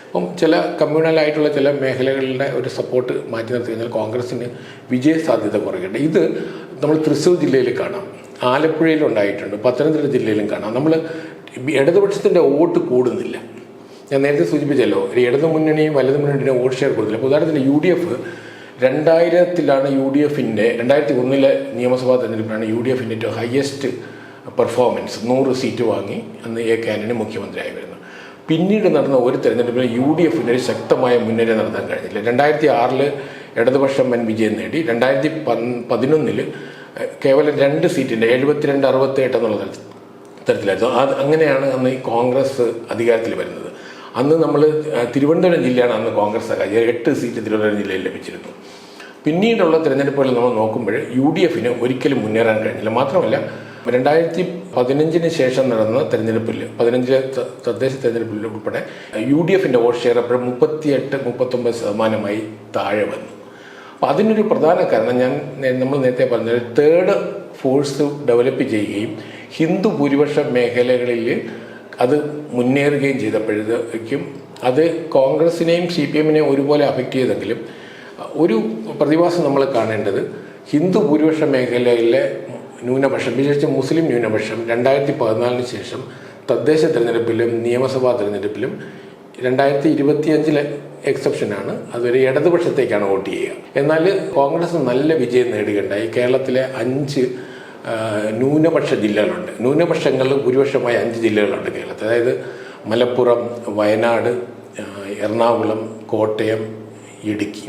അപ്പം ചില കമ്മ്യൂണലായിട്ടുള്ള ചില മേഖലകളുടെ ഒരു സപ്പോർട്ട് മാറ്റി നിർത്തി കഴിഞ്ഞാൽ കോൺഗ്രസിന് വിജയ സാധ്യത കുറയുന്നുണ്ട്. ഇത് നമ്മൾ തൃശ്ശൂർ ജില്ലയിൽ കാണാം, ആലപ്പുഴയിലുണ്ടായിട്ടുണ്ട്, പത്തനംതിട്ട ജില്ലയിലും കാണാം. നമ്മൾ ഇടതുപക്ഷത്തിൻ്റെ വോട്ട് കൂടുന്നില്ല. ഞാൻ നേരത്തെ സൂചിപ്പിച്ചല്ലോ, ഒരു ഇടതു മുന്നണിയും വലതു മുന്നണിയും വോട്ട് ഷെയർ കൂടുന്നില്ല. അപ്പോൾ ഉദാഹരണത്തിന് UDF 2000-ലാണ് UDFൻ്റെ 2001 നിയമസഭാ തെരഞ്ഞെടുപ്പിലാണ് UDFൻ്റെ ഏറ്റവും ഹയസ്റ്റ് പെർഫോമൻസ് 100 സീറ്റ് വാങ്ങി അന്ന് A. ആന്റണി മുഖ്യമന്ത്രിയായി വരുന്നു. പിന്നീട് നടന്ന ഒരു തെരഞ്ഞെടുപ്പിൽ UDFന് ഒരു ശക്തമായ മുന്നേറ്റം നടത്താൻ കഴിഞ്ഞില്ല. 2006 ഇടതുപക്ഷം വൻ വിജയം നേടി. 2011 കേവലം 2 സീറ്റിൻ്റെ 72-68 എന്നുള്ള തരത്തിലായിരുന്നു. അങ്ങനെയാണ് അന്ന് ഈ കോൺഗ്രസ് അധികാരത്തിൽ വരുന്നത്. അന്ന് നമ്മൾ തിരുവനന്തപുരം ജില്ലയാണ് അന്ന് കോൺഗ്രസ് 8 സീറ്റ് തിരുവനന്തപുരം ജില്ലയിൽ ലഭിച്ചിരുന്നു. പിന്നീടുള്ള തിരഞ്ഞെടുപ്പുകൾ നമ്മൾ നോക്കുമ്പോൾ UDFന് ഒരിക്കലും മുന്നേറാൻ കഴിഞ്ഞില്ല. മാത്രമല്ല 2015 ശേഷം നടന്ന തെരഞ്ഞെടുപ്പിൽ 15 തദ്ദേശ തെരഞ്ഞെടുപ്പിൽ ഉൾപ്പെടെ UDFൻ്റെ വോട്ട് ഷെയർ അപ്പോഴും 38-39% താഴെ വന്നു. അപ്പോൾ അതിനൊരു പ്രധാന കാരണം നമ്മൾ നേരത്തെ പറഞ്ഞ തേർഡ് ഫോഴ്സ് ഡെവലപ്പ് ചെയ്യുകയും ഹിന്ദു ഭൂരിപക്ഷ മേഖലകളിൽ അത് മുന്നേറുകയും ചെയ്തപ്പോഴേക്കും അത് കോൺഗ്രസിനെയും CPMനെയും ഒരുപോലെ അഫക്റ്റ് ചെയ്തെങ്കിലും ഒരു പ്രതിഭാസം നമ്മൾ കാണേണ്ടത് ഹിന്ദു ഭൂരിപക്ഷ മേഖലയിലെ ന്യൂനപക്ഷം, വിശേഷിച്ച് മുസ്ലിം ന്യൂനപക്ഷം 2014 ശേഷം തദ്ദേശ തെരഞ്ഞെടുപ്പിലും നിയമസഭാ തെരഞ്ഞെടുപ്പിലും 2025 എക്സെപ്ഷനാണ്, അതുവരെ ഇടതുപക്ഷത്തേക്കാണ് വോട്ട് ചെയ്യുക. എന്നാൽ കോൺഗ്രസ് നല്ല വിജയം നേടുകയുണ്ടായി. കേരളത്തിലെ 5 ന്യൂനപക്ഷ ജില്ലകളുണ്ട്. ന്യൂനപക്ഷങ്ങളിൽ ഭൂരിപക്ഷമായ 5 ജില്ലകളുണ്ട് കേരളത്തിൽ. അതായത് മലപ്പുറം, വയനാട്, എറണാകുളം, കോട്ടയം, ഇടുക്കി.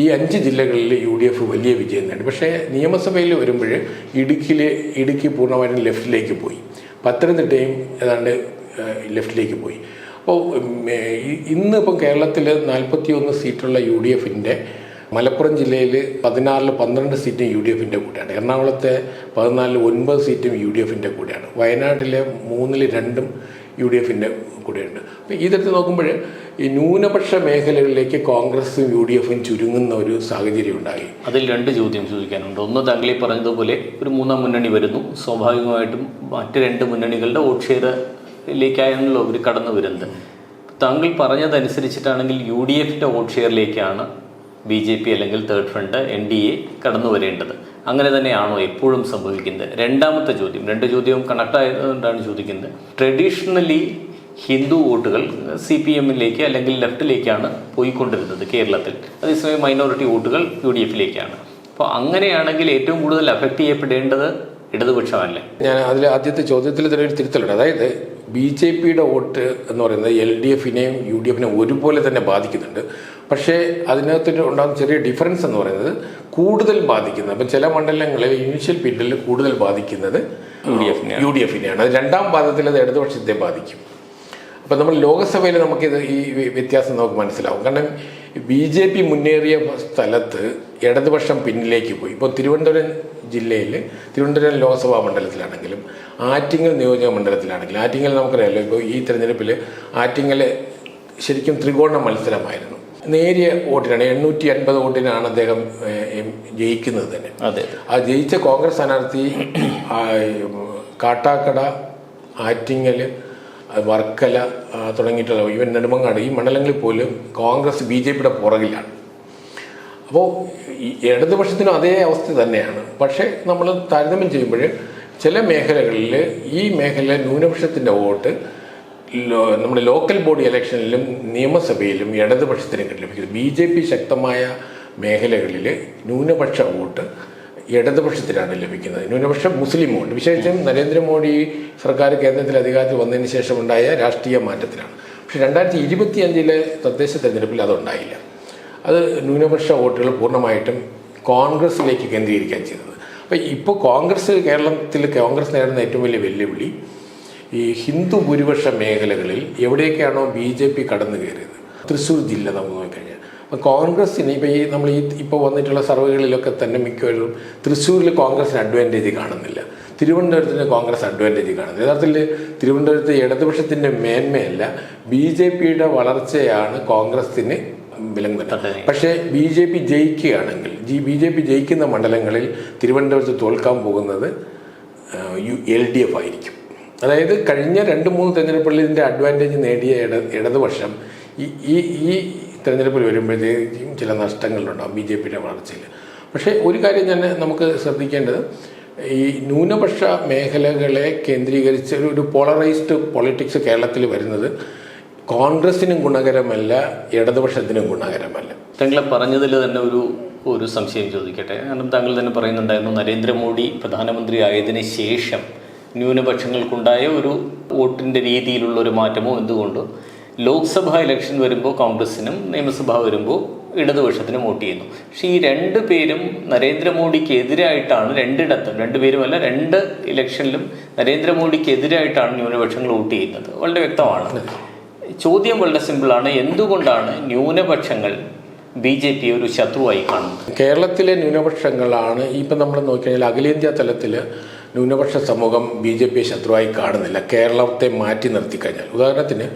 ഈ 5 ജില്ലകളിൽ UDF വലിയ വിജയം നേടി. പക്ഷേ നിയമസഭയിൽ വരുമ്പോൾ ഇടുക്കി പൂർണ്ണമായിട്ടും ലെഫ്റ്റിലേക്ക് പോയി. പത്തനംതിട്ടയും ഏതാണ്ട് ലെഫ്റ്റിലേക്ക് പോയി. അപ്പോൾ ഇന്നിപ്പം കേരളത്തിൽ 41 സീറ്റുള്ള UDFൻ്റെ മലപ്പുറം ജില്ലയിൽ 16-ൽ 12 സീറ്റും UDFൻ്റെ കൂടെയാണ്. എറണാകുളത്തെ 14-ൽ 9 സീറ്റും UDFൻ്റെ കൂടെയാണ്. വയനാട്ടിലെ 3-ൽ 2ഉം UDFൻ്റെ കൂടെയുണ്ട്. അപ്പോൾ ഈ തരത്തിൽ നോക്കുമ്പോൾ ഈ ന്യൂനപക്ഷ മേഖലകളിലേക്ക് കോൺഗ്രസും UDFും ചുരുങ്ങുന്ന ഒരു സാഹചര്യം ഉണ്ടായി. അതിൽ 2 ചോദ്യം ചോദിക്കാനുണ്ട്. ഒന്ന്, താങ്കൾ ഈ പറഞ്ഞതുപോലെ ഒരു 3-ാം മുന്നണി വരുന്നു. സ്വാഭാവികമായിട്ടും മറ്റ് 2 മുന്നണികളുടെ വോട്ട് ഷെയറിലേക്കാണല്ലോ അവർ കടന്നു വരുന്നത്. താങ്കൾ പറഞ്ഞതനുസരിച്ചിട്ടാണെങ്കിൽ UDFൻ്റെ വോട്ട് ഷെയറിലേക്കാണ് BJP അല്ലെങ്കിൽ തേർഡ് ഫ്രണ്ട് NDA കടന്നു വരേണ്ടത്. അങ്ങനെ തന്നെയാണോ എപ്പോഴും സംഭവിക്കുന്നത്? രണ്ടാമത്തെ ചോദ്യം, 2 ചോദ്യവും കണക്ട് ആയതുകൊണ്ടാണ് ചോദിക്കുന്നത്. ട്രഡീഷണലി ഹിന്ദു വോട്ടുകൾ CPMലേക്ക് അല്ലെങ്കിൽ ലെഫ്റ്റിലേക്കാണ് പോയിക്കൊണ്ടിരുന്നത് കേരളത്തിൽ. അതേസമയം മൈനോറിറ്റി വോട്ടുകൾ UDFിലേക്കാണ്. അപ്പോൾ അങ്ങനെയാണെങ്കിൽ ഏറ്റവും കൂടുതൽ അഫക്റ്റ് ചെയ്യപ്പെടേണ്ടത് ഇടതുപക്ഷമല്ലേ? ഞാൻ അതിൽ ആദ്യത്തെ ചോദ്യത്തിൽ തന്നെ ഒരു തിരുത്തലുണ്ട്. അതായത് BJPയുടെ വോട്ട് എന്ന് പറയുന്നത് LDFനെയും UDFനെയും ഒരുപോലെ തന്നെ ബാധിക്കുന്നുണ്ട്. പക്ഷേ അതിനകത്ത് ഉണ്ടാകുന്ന ചെറിയ ഡിഫറൻസ് എന്ന് പറയുന്നത് കൂടുതൽ ബാധിക്കുന്നത്, അപ്പം ചില മണ്ഡലങ്ങളിൽ ഇനീഷ്യൽ പീരീഡിൽ കൂടുതൽ ബാധിക്കുന്നത് UDFനെയാണ്. അത് 2ാം പാദത്തിൽ അത് ഇടതുപക്ഷത്തെ ബാധിക്കും. അപ്പം നമ്മൾ ലോകസഭയിൽ നമുക്കിത് ഈ വ്യത്യാസം നമുക്ക് മനസ്സിലാവും. കാരണം BJP മുന്നേറിയ സ്ഥലത്ത് ഇടതുപക്ഷം പിന്നിലേക്ക് പോയി. ഇപ്പോൾ തിരുവനന്തപുരം ജില്ലയിൽ, തിരുവനന്തപുരം ലോക്സഭാ മണ്ഡലത്തിലാണെങ്കിലും ആറ്റിങ്ങൽ നിയോജക മണ്ഡലത്തിലാണെങ്കിലും, ആറ്റിങ്ങൽ നമുക്കറിയാമല്ലോ, ഇപ്പോൾ ഈ തെരഞ്ഞെടുപ്പിൽ ആറ്റിങ്ങൽ ശരിക്കും ത്രികോണ മത്സരമായിരുന്നു. നേരിയ വോട്ടിനാണ്, 850 വോട്ടിനാണ് അദ്ദേഹം ജയിക്കുന്നത് തന്നെ. അതെ. ആ ജയിച്ച കോൺഗ്രസ് സ്ഥാനാർത്ഥി കാട്ടാക്കട, ആറ്റിങ്ങൽ, വർക്കല തുടങ്ങിയിട്ടുള്ള ഈവൻ നെടുമങ്ങാട് ഈ മണ്ഡലങ്ങളിൽ പോലും കോൺഗ്രസ് BJPയുടെ പുറകിലാണ്. അപ്പോൾ ഇടതുപക്ഷത്തിനും അതേ അവസ്ഥ തന്നെയാണ്. പക്ഷേ നമ്മൾ താരതമ്യം ചെയ്യുമ്പോൾ ചില മേഖലകളിൽ ഈ മേഖല ന്യൂനപക്ഷത്തിൻ്റെ വോട്ട് നമ്മുടെ ലോക്കൽ ബോഡി ഇലക്ഷനിലും നിയമസഭയിലും ഇടതുപക്ഷത്തിന് ലഭിക്കുന്നത്. BJP ശക്തമായ മേഖലകളിൽ ന്യൂനപക്ഷ വോട്ട് ഇടതുപക്ഷത്തിനാണ് ലഭിക്കുന്നത്. ന്യൂനപക്ഷം മുസ്ലിം വോട്ട്, വിശേഷിച്ചും നരേന്ദ്രമോദി സർക്കാർ കേന്ദ്രത്തിൽ അധികാരത്തിൽ വന്നതിന് ശേഷമുണ്ടായ രാഷ്ട്രീയ മാറ്റത്തിലാണ്. പക്ഷേ 2025 തദ്ദേശ തെരഞ്ഞെടുപ്പിൽ അതുണ്ടായില്ല. അത് ന്യൂനപക്ഷ വോട്ടുകൾ പൂർണ്ണമായിട്ടും കോൺഗ്രസിലേക്ക് കേന്ദ്രീകരിക്കാൻ ചെയ്തത്. അപ്പോൾ ഇപ്പോൾ കേരളത്തിൽ കോൺഗ്രസ് നേരിടുന്ന ഏറ്റവും വലിയ വെല്ലുവിളി ഈ ഹിന്ദു ഭൂരിപക്ഷ മേഖലകളിൽ എവിടെയൊക്കെയാണോ BJP കടന്നു കയറിയത്. തൃശ്ശൂർ ജില്ല നമുക്ക് നോക്കിക്കഴിഞ്ഞാൽ അപ്പോൾ കോൺഗ്രസ്സിന് ഇപ്പോൾ ഇപ്പോൾ വന്നിട്ടുള്ള സർവേകളിലൊക്കെ തന്നെ മിക്കവരും തൃശ്ശൂരിൽ കോൺഗ്രസിന് അഡ്വാൻറ്റേജ് കാണുന്നില്ല, തിരുവനന്തപുരത്തിന് കോൺഗ്രസ് അഡ്വാൻറ്റേജ് കാണുന്നില്ല. യഥാർത്ഥത്തിൽ തിരുവനന്തപുരത്ത് ഇടതുപക്ഷത്തിൻ്റെ മേന്മയല്ല BJPയുടെ വളർച്ചയാണ് കോൺഗ്രസിന് വിലങ്ങുന്നത്. പക്ഷേ BJP ജയിക്കുകയാണെങ്കിൽ BJP ജയിക്കുന്ന മണ്ഡലങ്ങളിൽ തിരുവനന്തപുരത്ത് തോൽക്കാൻ പോകുന്നത് LDF ആയിരിക്കും. അതായത് കഴിഞ്ഞ 2-3 തെരഞ്ഞെടുപ്പുകളിൽ ഇതിൻ്റെ അഡ്വാൻറ്റേജ് നേടിയ ഇടതുപക്ഷം ഈ തെരഞ്ഞെടുപ്പിൽ വരുമ്പോഴത്തേക്കും ചില നഷ്ടങ്ങളുണ്ടാകും BJPയുടെ വളർച്ചയിൽ. പക്ഷേ ഒരു കാര്യം തന്നെ നമുക്ക് ശ്രദ്ധിക്കേണ്ടത്, ഈ ന്യൂനപക്ഷ മേഖലകളെ കേന്ദ്രീകരിച്ച് ഒരു പോളറൈസ്ഡ് പൊളിറ്റിക്സ് കേരളത്തിൽ വരുന്നത് കോൺഗ്രസിനും ഗുണകരമല്ല, ഇടതുപക്ഷത്തിനും ഗുണകരമല്ല. താങ്കൾ പറഞ്ഞതിൽ തന്നെ ഒരു സംശയം ചോദിക്കട്ടെ. കാരണം താങ്കൾ തന്നെ പറയുന്നുണ്ടായിരുന്നു, നരേന്ദ്രമോദി പ്രധാനമന്ത്രി ആയതിനു ശേഷം ന്യൂനപക്ഷങ്ങൾക്കുണ്ടായ ഒരു വോട്ടിൻ്റെ രീതിയിലുള്ള ഒരു മാറ്റമോ എന്തുകൊണ്ടോ ലോക്സഭാ ഇലക്ഷൻ വരുമ്പോൾ കോൺഗ്രസിനും നിയമസഭ വരുമ്പോൾ ഇടതുപക്ഷത്തിനും വോട്ട് ചെയ്യുന്നു. പക്ഷേ ഈ 2 പേരും നരേന്ദ്രമോദിക്ക് എതിരായിട്ടാണ്, 2 പേരുമല്ല 2 ഇലക്ഷനിലും നരേന്ദ്രമോദിക്ക് എതിരായിട്ടാണ് ന്യൂനപക്ഷങ്ങൾ വോട്ട് ചെയ്യുന്നത്. വളരെ വ്യക്തമാണ്. ചോദ്യം വളരെ സിമ്പിളാണ്, എന്തുകൊണ്ടാണ് ന്യൂനപക്ഷങ്ങൾ BJP ഒരു ശത്രുവായി കാണുന്നത്? കേരളത്തിലെ ന്യൂനപക്ഷങ്ങളാണ് ഇപ്പം നമ്മൾ നോക്കിക്കഴിഞ്ഞാൽ അഖിലേന്ത്യാ തലത്തിൽ ന്യൂനപക്ഷ സമൂഹം BJP ശത്രുവായി കാണുന്നില്ല. കേരളത്തെ മാറ്റി നിർത്തിക്കഴിഞ്ഞാൽ ഉദാഹരണത്തിന്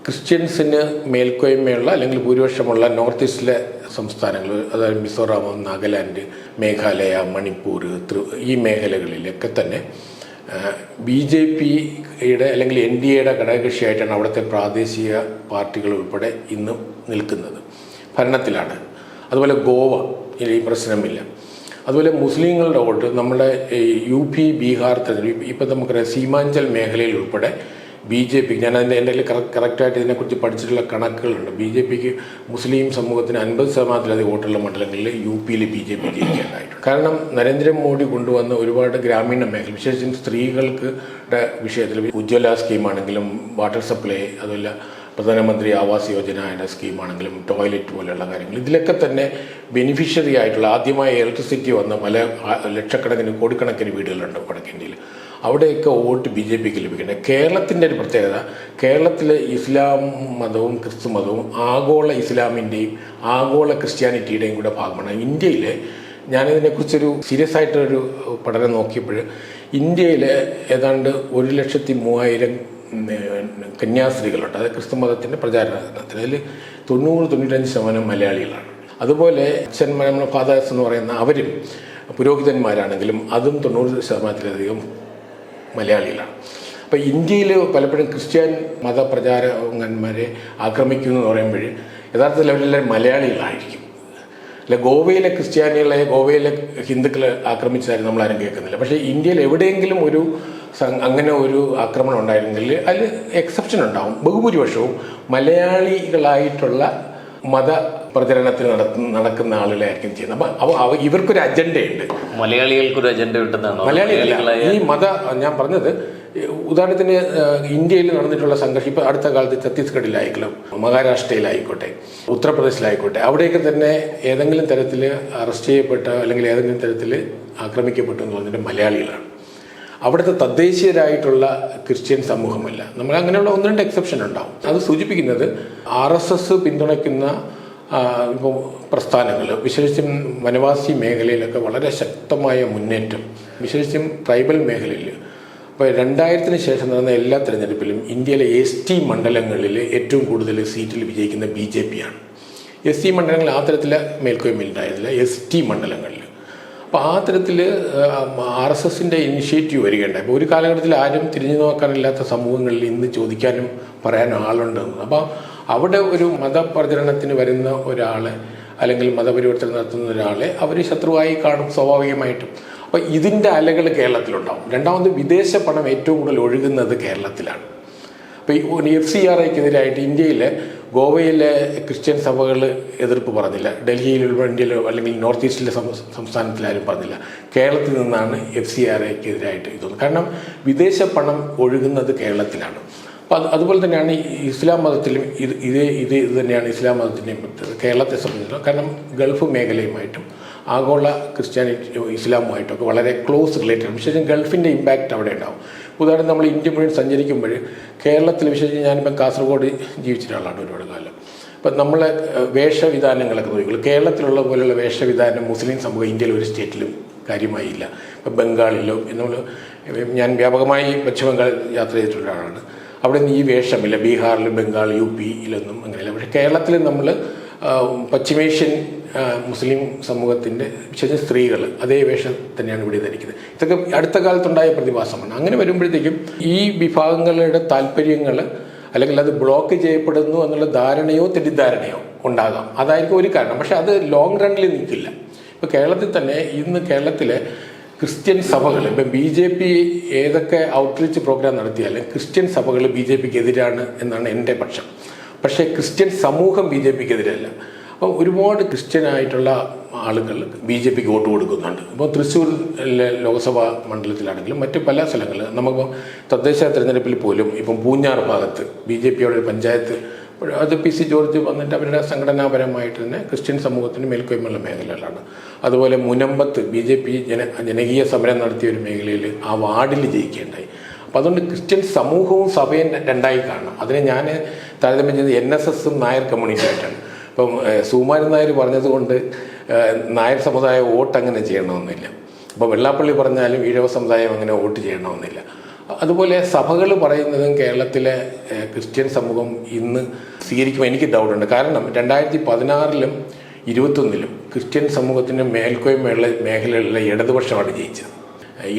ക്രിസ്ത്യൻസിന് മേൽക്കോയ്മയുള്ള അല്ലെങ്കിൽ ഭൂരിപക്ഷമുള്ള നോർത്ത് ഈസ്റ്റിലെ സംസ്ഥാനങ്ങൾ, അതായത് മിസോറാം, നാഗാലാൻഡ്, മേഘാലയ, മണിപ്പൂർ, ഈ മേഖലകളിലൊക്കെ തന്നെ BJPയുടെ അല്ലെങ്കിൽ NDAയുടെ ഘടകകക്ഷിയായിട്ടാണ് അവിടുത്തെ പ്രാദേശിക പാർട്ടികൾ ഉൾപ്പെടെ ഇന്ന് നിൽക്കുന്നത്, ഭരണത്തിലാണ്. അതുപോലെ ഗോവ ഈ പ്രശ്നമില്ല. അതുപോലെ മുസ്ലിങ്ങളുടെ വോട്ട് നമ്മുടെ UP, ബീഹാർ തെരഞ്ഞെടുപ്പ് ഇപ്പം നമുക്കറിയാം, സീമാഞ്ചൽ മേഖലയിൽ ഉൾപ്പെടെ BJP, ഞാൻ എൻ്റെ കറക്റ്റായിട്ട് ഇതിനെക്കുറിച്ച് പഠിച്ചിട്ടുള്ള കണക്കുകളുണ്ട്. BJPക്ക് മുസ്ലിം സമൂഹത്തിന് 50% വോട്ടുള്ള മണ്ഡലങ്ങളിൽ UP BJP ജയിക്കാനായിട്ടുണ്ട്. കാരണം നരേന്ദ്രമോദി കൊണ്ടുവന്ന ഒരുപാട് ഗ്രാമീണ മേഖല, വിശേഷിച്ചും സ്ത്രീകൾക്ക് വിഷയത്തിൽ ഉജ്ജ്വല സ്കീമാണെങ്കിലും വാട്ടർ സപ്ലൈ, അതുപോലെ പ്രധാനമന്ത്രി ആവാസ് യോജനയുടെ സ്കീമാണെങ്കിലും ടോയ്ലറ്റ് പോലെയുള്ള കാര്യങ്ങൾ, ഇതിലൊക്കെ തന്നെ ബെനിഫിഷ്യറി ആയിട്ടുള്ള ആദ്യമായി ഇലക്ട്രിസിറ്റി വന്ന പല ലക്ഷക്കണക്കിന് കോടിക്കണക്കിന് വീടുകളുണ്ട് വടക്കേ ഇന്ത്യയിൽ. അവിടെയൊക്കെ വോട്ട് BJPക്ക് ലഭിക്കുന്നത്. കേരളത്തിൻ്റെ ഒരു പ്രത്യേകത, കേരളത്തിലെ ഇസ്ലാം മതവും ക്രിസ്തു മതവും ആഗോള ഇസ്ലാമിൻ്റെയും ആഗോള ക്രിസ്ത്യാനിറ്റിയുടെയും കൂടെ ഭാഗമാണ്. ഇന്ത്യയിൽ ഞാനിതിനെക്കുറിച്ചൊരു സീരിയസ് ആയിട്ടൊരു പഠനം നോക്കിയപ്പോൾ ഇന്ത്യയിൽ ഏതാണ്ട് 1,03,000 കന്യാസ്ത്രീകളുണ്ട്. അത് ക്രിസ്തു മതത്തിൻ്റെ പ്രചാരണത്തിന്. അതിൽ 90-95% മലയാളികളാണ്. അതുപോലെ അച്ഛന്മാർ ഫാദേഴ്സ് എന്ന് പറയുന്ന അവരും പുരോഹിതന്മാരാണെങ്കിലും അതും 90%-ലധികം മലയാളികളാണ്. അപ്പോൾ ഇന്ത്യയിൽ പലപ്പോഴും ക്രിസ്ത്യൻ മതപ്രചാരകന്മാരെ ആക്രമിക്കുന്നു എന്ന് പറയുമ്പോൾ യഥാർത്ഥത്തിൽ അവരെല്ലാവരും മലയാളികളായിരിക്കും. അല്ല, ഗോവയിലെ ക്രിസ്ത്യാനികളെ, ഗോവയിലെ ഹിന്ദുക്കളെ ആക്രമിച്ചതായി നമ്മളാരും കേൾക്കുന്നില്ല. പക്ഷേ ഇന്ത്യയിൽ എവിടെയെങ്കിലും അങ്ങനെ ഒരു ആക്രമണം ഉണ്ടായിരുന്നെങ്കിൽ അതിൽ എക്സെപ്ഷൻ ഉണ്ടാവും. ബഹുഭൂരിപക്ഷവും മലയാളികളായിട്ടുള്ള മത പ്രചരണത്തിന് നടക്കുന്ന ആളുകളായിരിക്കും ചെയ്യുന്നത്. അപ്പോൾ ഇവർക്കൊരു അജണ്ടയുണ്ട്. മലയാളികൾക്കൊരു അജണ്ട ഉണ്ടെന്നാണ്. മലയാളികളല്ല, ഈ ഞാൻ പറഞ്ഞത് ഉദാഹരണത്തിന് ഇന്ത്യയിൽ നടന്നിട്ടുള്ള സംഘർഷം ഇപ്പോൾ അടുത്ത കാലത്ത് ഛത്തീസ്ഗഡിലായിക്കോട്ടെ, മഹാരാഷ്ട്രയിലായിക്കോട്ടെ, ഉത്തർപ്രദേശിലായിക്കോട്ടെ, അവിടെയൊക്കെ തന്നെ ഏതെങ്കിലും തരത്തിൽ അറസ്റ്റ് ചെയ്യപ്പെട്ട അല്ലെങ്കിൽ ഏതെങ്കിലും തരത്തിൽ ആക്രമിക്കപ്പെട്ടു എന്ന് പറഞ്ഞിട്ട് മലയാളികളാണ്. അവിടുത്തെ തദ്ദേശീയരായിട്ടുള്ള ക്രിസ്ത്യൻ സമൂഹമല്ല. നമ്മൾ അങ്ങനെയുള്ള 1-2 എക്സെപ്ഷൻ ഉണ്ടാവും. അത് സൂചിപ്പിക്കുന്നത് RSS പിന്തുണയ്ക്കുന്ന ഇപ്പോൾ പ്രസ്ഥാനങ്ങൾ, വിശേഷിച്ചും വനവാസി മേഖലയിലൊക്കെ വളരെ ശക്തമായ മുന്നേറ്റം, വിശേഷിച്ചും ട്രൈബൽ മേഖലയിൽ. അപ്പോൾ 2000-ന് ശേഷം നടന്ന എല്ലാ തിരഞ്ഞെടുപ്പിലും ഇന്ത്യയിലെ ST മണ്ഡലങ്ങളിൽ ഏറ്റവും കൂടുതൽ സീറ്റിൽ വിജയിക്കുന്ന BJP-യാണ്. SC മണ്ഡലങ്ങൾ ആ തരത്തിൽ മേൽക്കോയ്മയിലുണ്ടായിരുന്നില്ല, ST മണ്ഡലങ്ങളിൽ. അപ്പോൾ ആ തരത്തിൽ RSSൻ്റെ ഇനിഷ്യേറ്റീവ് വരികയുണ്ടായി. അപ്പോൾ ഒരു കാലഘട്ടത്തിൽ ആരും തിരിഞ്ഞു നോക്കാനില്ലാത്ത സമൂഹങ്ങളിൽ ഇന്ന് ചോദിക്കാനും പറയാനും ആളുണ്ടെന്ന്. അപ്പോൾ അവിടെ ഒരു മതപ്രചരണത്തിന് വരുന്ന ഒരാളെ അല്ലെങ്കിൽ മതപരിവർത്തനം നടത്തുന്ന ഒരാളെ അവർ ശത്രുവായി കാണും സ്വാഭാവികമായിട്ടും. അപ്പോൾ ഇതിൻ്റെ അലകൾ കേരളത്തിലുണ്ടാവും. രണ്ടാമത് വിദേശ പണം ഏറ്റവും കൂടുതൽ ഒഴുകുന്നത് കേരളത്തിലാണ്. അപ്പോൾ ഈ FCRIക്കെതിരായിട്ട് ഇന്ത്യയിലെ ഗോവയിലെ ക്രിസ്ത്യൻ സഭകൾ എതിർപ്പ് പറഞ്ഞില്ല, ഡൽഹിയിലുള്ള ഇന്ത്യയിലോ അല്ലെങ്കിൽ നോർത്ത് ഈസ്റ്റിലെ സംസ്ഥാനത്തിലാരും പറഞ്ഞില്ല. കേരളത്തിൽ നിന്നാണ് FCRIക്കെതിരായിട്ട് ഇതൊന്നും. കാരണം വിദേശ പണം ഒഴുകുന്നത് കേരളത്തിലാണ്. അപ്പോൾ അതുപോലെ തന്നെയാണ് ഇസ്ലാം മതത്തിലും ഇത് തന്നെയാണ് ഇസ്ലാം മതത്തിൻ്റെയും കേരളത്തെ സംബന്ധിച്ചിടത്തോളം. കാരണം ഗൾഫ് മേഖലയുമായിട്ടും ആഗോള ക്രിസ്ത്യാനിറ്റി ഇസ്ലാമുമായിട്ടൊക്കെ വളരെ ക്ലോസ് റിലേറ്റഡ്. വിശേഷം ഗൾഫിൻ്റെ ഇമ്പാക്റ്റ് അവിടെ ഉണ്ടാവും. ഉദാഹരണം, നമ്മൾ ഇന്ത്യ മുഴുവൻ സഞ്ചരിക്കുമ്പോൾ കേരളത്തിൽ വിശേഷിച്ച് ഞാനിപ്പോൾ കാസർഗോഡ് ജീവിച്ചിട്ട ആളാണ് ഒരുപാട് കാലം. അപ്പം നമ്മളെ വേഷവിധാനങ്ങളൊക്കെ നോക്കിയുള്ളൂ. കേരളത്തിലുള്ള പോലെയുള്ള വേഷവിധാനം മുസ്ലിം സമൂഹം ഇന്ത്യയിൽ ഒരു സ്റ്റേറ്റിലും കാര്യമായി ഇല്ല. ഇപ്പം ബംഗാളിലോ ഞാൻ വ്യാപകമായി പശ്ചിമ ബംഗാൾ യാത്ര ചെയ്തിട്ടുള്ള ആളാണ്. അവിടെ നിന്ന് ഈ വേഷമില്ല. ബീഹാറിൽ, ബംഗാൾ, UP-യിലൊന്നും അങ്ങനെയില്ല. പക്ഷേ കേരളത്തിൽ നമ്മൾ പശ്ചിമേഷ്യൻ മുസ്ലിം സമൂഹത്തിൻ്റെ വിശേഷം സ്ത്രീകൾ അതേ വേഷം തന്നെയാണ് ഇവിടെ ധരിക്കുന്നത്. ഇതൊക്കെ അടുത്ത കാലത്തുണ്ടായ പ്രതിഭാസമാണ്. അങ്ങനെ വരുമ്പോഴത്തേക്കും ഈ വിഭാഗങ്ങളുടെ താല്പര്യങ്ങൾ അല്ലെങ്കിൽ അത് ബ്ലോക്ക് ചെയ്യപ്പെടുന്നു എന്നുള്ള ധാരണയോ തെറ്റിദ്ധാരണയോ ഉണ്ടാകാം. അതായിരിക്കും ഒരു കാരണം. പക്ഷെ അത് ലോങ് റണ്ണിൽ നിൽക്കില്ല. ഇപ്പോൾ കേരളത്തിൽ തന്നെ ഇന്ന് കേരളത്തിലെ ക്രിസ്ത്യൻ സഭകൾ, ഇപ്പം BJP ഏതൊക്കെ ഔട്ട്റീച്ച് പ്രോഗ്രാം നടത്തിയാലും ക്രിസ്ത്യൻ സഭകൾ BJPക്ക് എതിരാണ് എന്നാണ് എൻ്റെ പക്ഷം. പക്ഷേ ക്രിസ്ത്യൻ സമൂഹം BJPക്ക് എതിരല്ല. അപ്പം ഒരുപാട് ക്രിസ്ത്യനായിട്ടുള്ള ആളുകൾ BJPക്ക് വോട്ട് കൊടുക്കുന്നുണ്ട്. ഇപ്പോൾ തൃശ്ശൂരിലെ ലോക്സഭാ മണ്ഡലത്തിലാണെങ്കിലും മറ്റ് പല സ്ഥലങ്ങളിൽ നമുക്കിപ്പോൾ തദ്ദേശ തിരഞ്ഞെടുപ്പിൽ പോലും ഇപ്പം പൂഞ്ഞാർ ഭാഗത്ത് BJPയുടെ ഒരു പഞ്ചായത്ത്, അത് PC ജോർജ് വന്നിട്ട് അവരുടെ സംഘടനാപരമായിട്ട് തന്നെ ക്രിസ്ത്യൻ സമൂഹത്തിന് മേൽക്കോയ്മയുള്ള മേഖലകളാണ്. അതുപോലെ മുനമ്പത്ത് BJP ജനകീയ സമരം നടത്തിയ ഒരു മേഖലയിൽ ആ വാർഡിൽ ജയിക്കുകയുണ്ടായി. അപ്പോൾ അതുകൊണ്ട് ക്രിസ്ത്യൻ സമൂഹവും സഭയും രണ്ടായി കാണണം. അതിനെ ഞാൻ താരതമ്യം ചെയ്ത് NSSഉം നായർ കമ്മ്യൂണിറ്റിയായിട്ടാണ്. ഇപ്പം സുകുമാരൻ നായർ പറഞ്ഞതുകൊണ്ട് നായർ സമുദായം വോട്ട് അങ്ങനെ ചെയ്യണമെന്നില്ല. അപ്പോൾ വെള്ളാപ്പള്ളി പറഞ്ഞാലും ഈഴവ സമുദായം അങ്ങനെ വോട്ട് ചെയ്യണമെന്നില്ല. അതുപോലെ സഭകൾ പറയുന്നതും കേരളത്തിലെ ക്രിസ്ത്യൻ സമൂഹം ഇന്ന് സ്വീകരിക്കുമ്പോൾ എനിക്ക് ഡൗട്ടുണ്ട്. കാരണം 2016-ലും 2021-ലും ക്രിസ്ത്യൻ സമൂഹത്തിൻ്റെ മേൽക്കോയ്മയുള്ള മേഖലകളിലെ ഇടതുപക്ഷമാണ് ജയിച്ചത്.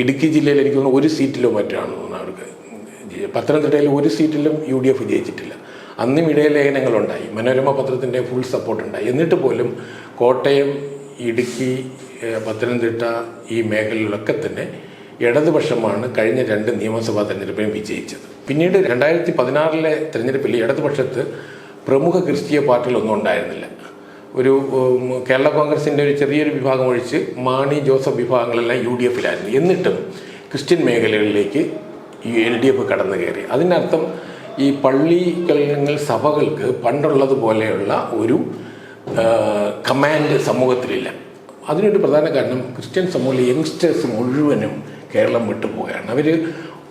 ഇടുക്കി ജില്ലയിൽ എനിക്ക് തോന്നുന്നു 1 സീറ്റിലോ മറ്റാണ് തോന്നുന്നത് അവർക്ക്. പത്തനംതിട്ടയിൽ 1 സീറ്റിലും UDF ജയിച്ചിട്ടില്ല. അന്നും ഇടയലേഖനങ്ങളുണ്ടായി, മനോരമ പത്രത്തിൻ്റെ ഫുൾ സപ്പോർട്ടുണ്ടായി. എന്നിട്ട് പോലും കോട്ടയം, ഇടുക്കി, പത്തനംതിട്ട ഈ മേഖലകളിലൊക്കെ തന്നെ ഇടതുപക്ഷമാണ് കഴിഞ്ഞ 2 നിയമസഭാ തെരഞ്ഞെടുപ്പിലും വിജയിച്ചത്. പിന്നീട് 2016 തെരഞ്ഞെടുപ്പിൽ ഇടതുപക്ഷത്ത് പ്രമുഖ ക്രിസ്തീയ പാർട്ടികളൊന്നും ഉണ്ടായിരുന്നില്ല. ഒരു കേരള കോൺഗ്രസിൻ്റെ ഒരു ചെറിയൊരു വിഭാഗം ഒഴിച്ച് മാണി ജോസഫ് വിഭാഗങ്ങളെല്ലാം UDFിലായിരുന്നു. എന്നിട്ടും ക്രിസ്ത്യൻ മേഖലകളിലേക്ക് LDF കടന്നു കയറി. അതിനർത്ഥം ഈ പള്ളികൾ സഭകൾക്ക് പണ്ടുള്ളതുപോലെയുള്ള ഒരു കമാൻഡ് സമൂഹത്തിലില്ല. അതിനൊരു പ്രധാന കാരണം ക്രിസ്ത്യൻ സമൂഹത്തിലെ യങ്സ്റ്റേഴ്സ് മുഴുവനും കേരളം വിട്ടുപോവുകയാണ്. അവർ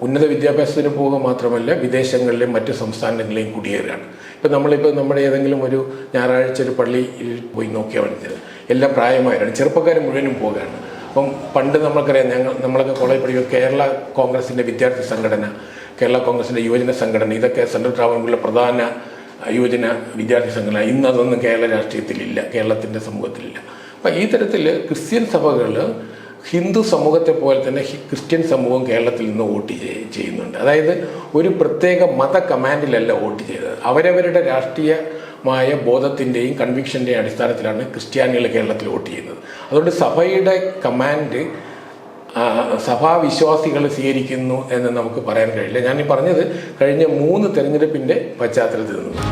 ഉന്നത വിദ്യാഭ്യാസത്തിന് പോവുക മാത്രമല്ല, വിദേശങ്ങളിലെയും മറ്റ് സംസ്ഥാനങ്ങളിലെയും കുടിയേറുകയാണ്. ഇപ്പം നമ്മുടെ ഏതെങ്കിലും ഒരു ഞായറാഴ്ച ഒരു പള്ളിയിൽ പോയി നോക്കിയാൽ മനസ്സിലായി, എല്ലാം പ്രായമായവരാണ്, ചെറുപ്പക്കാർ മുഴുവനും പോവുകയാണ്. അപ്പം പണ്ട് നമ്മൾക്കറിയാം, നമ്മളൊക്കെ കോളേജ് പഠിക്കുമ്പോൾ കേരള കോൺഗ്രസിൻ്റെ വിദ്യാർത്ഥി സംഘടന, കേരള കോൺഗ്രസിൻ്റെ യുവജന സംഘടന, ഇതൊക്കെ സെൻട്രൽ ട്രാവൻകൂറിലെ പ്രധാന യുവജന വിദ്യാർത്ഥി സംഘടന. ഇന്ന് അതൊന്നും കേരള രാഷ്ട്രീയത്തിലില്ല, കേരളത്തിൻ്റെ സമൂഹത്തിലില്ല. അപ്പം ഈ തരത്തിൽ ക്രിസ്ത്യൻ സഭകൾ ഹിന്ദു സമൂഹത്തെ പോലെ തന്നെ ക്രിസ്ത്യൻ സമൂഹം കേരളത്തിൽ നിന്ന് വോട്ട് ചെയ്യുന്നുണ്ട്. അതായത് ഒരു പ്രത്യേക മത കമാൻഡിലല്ല വോട്ട് ചെയ്തത്. അവരവരുടെ രാഷ്ട്രീയമായ ബോധത്തിൻ്റെയും കൺവിക്ഷൻ്റെയും അടിസ്ഥാനത്തിലാണ് ക്രിസ്ത്യാനികൾ കേരളത്തിൽ വോട്ട് ചെയ്യുന്നത്. അതുകൊണ്ട് സഭയുടെ കമാൻഡ് സഭാവിശ്വാസികൾ സ്വീകരിക്കുന്നു എന്ന് നമുക്ക് പറയാൻ കഴിയില്ല. ഞാനീ പറഞ്ഞത് കഴിഞ്ഞ 3 തെരഞ്ഞെടുപ്പിൻ്റെ പശ്ചാത്തലത്തിൽ നിന്ന്.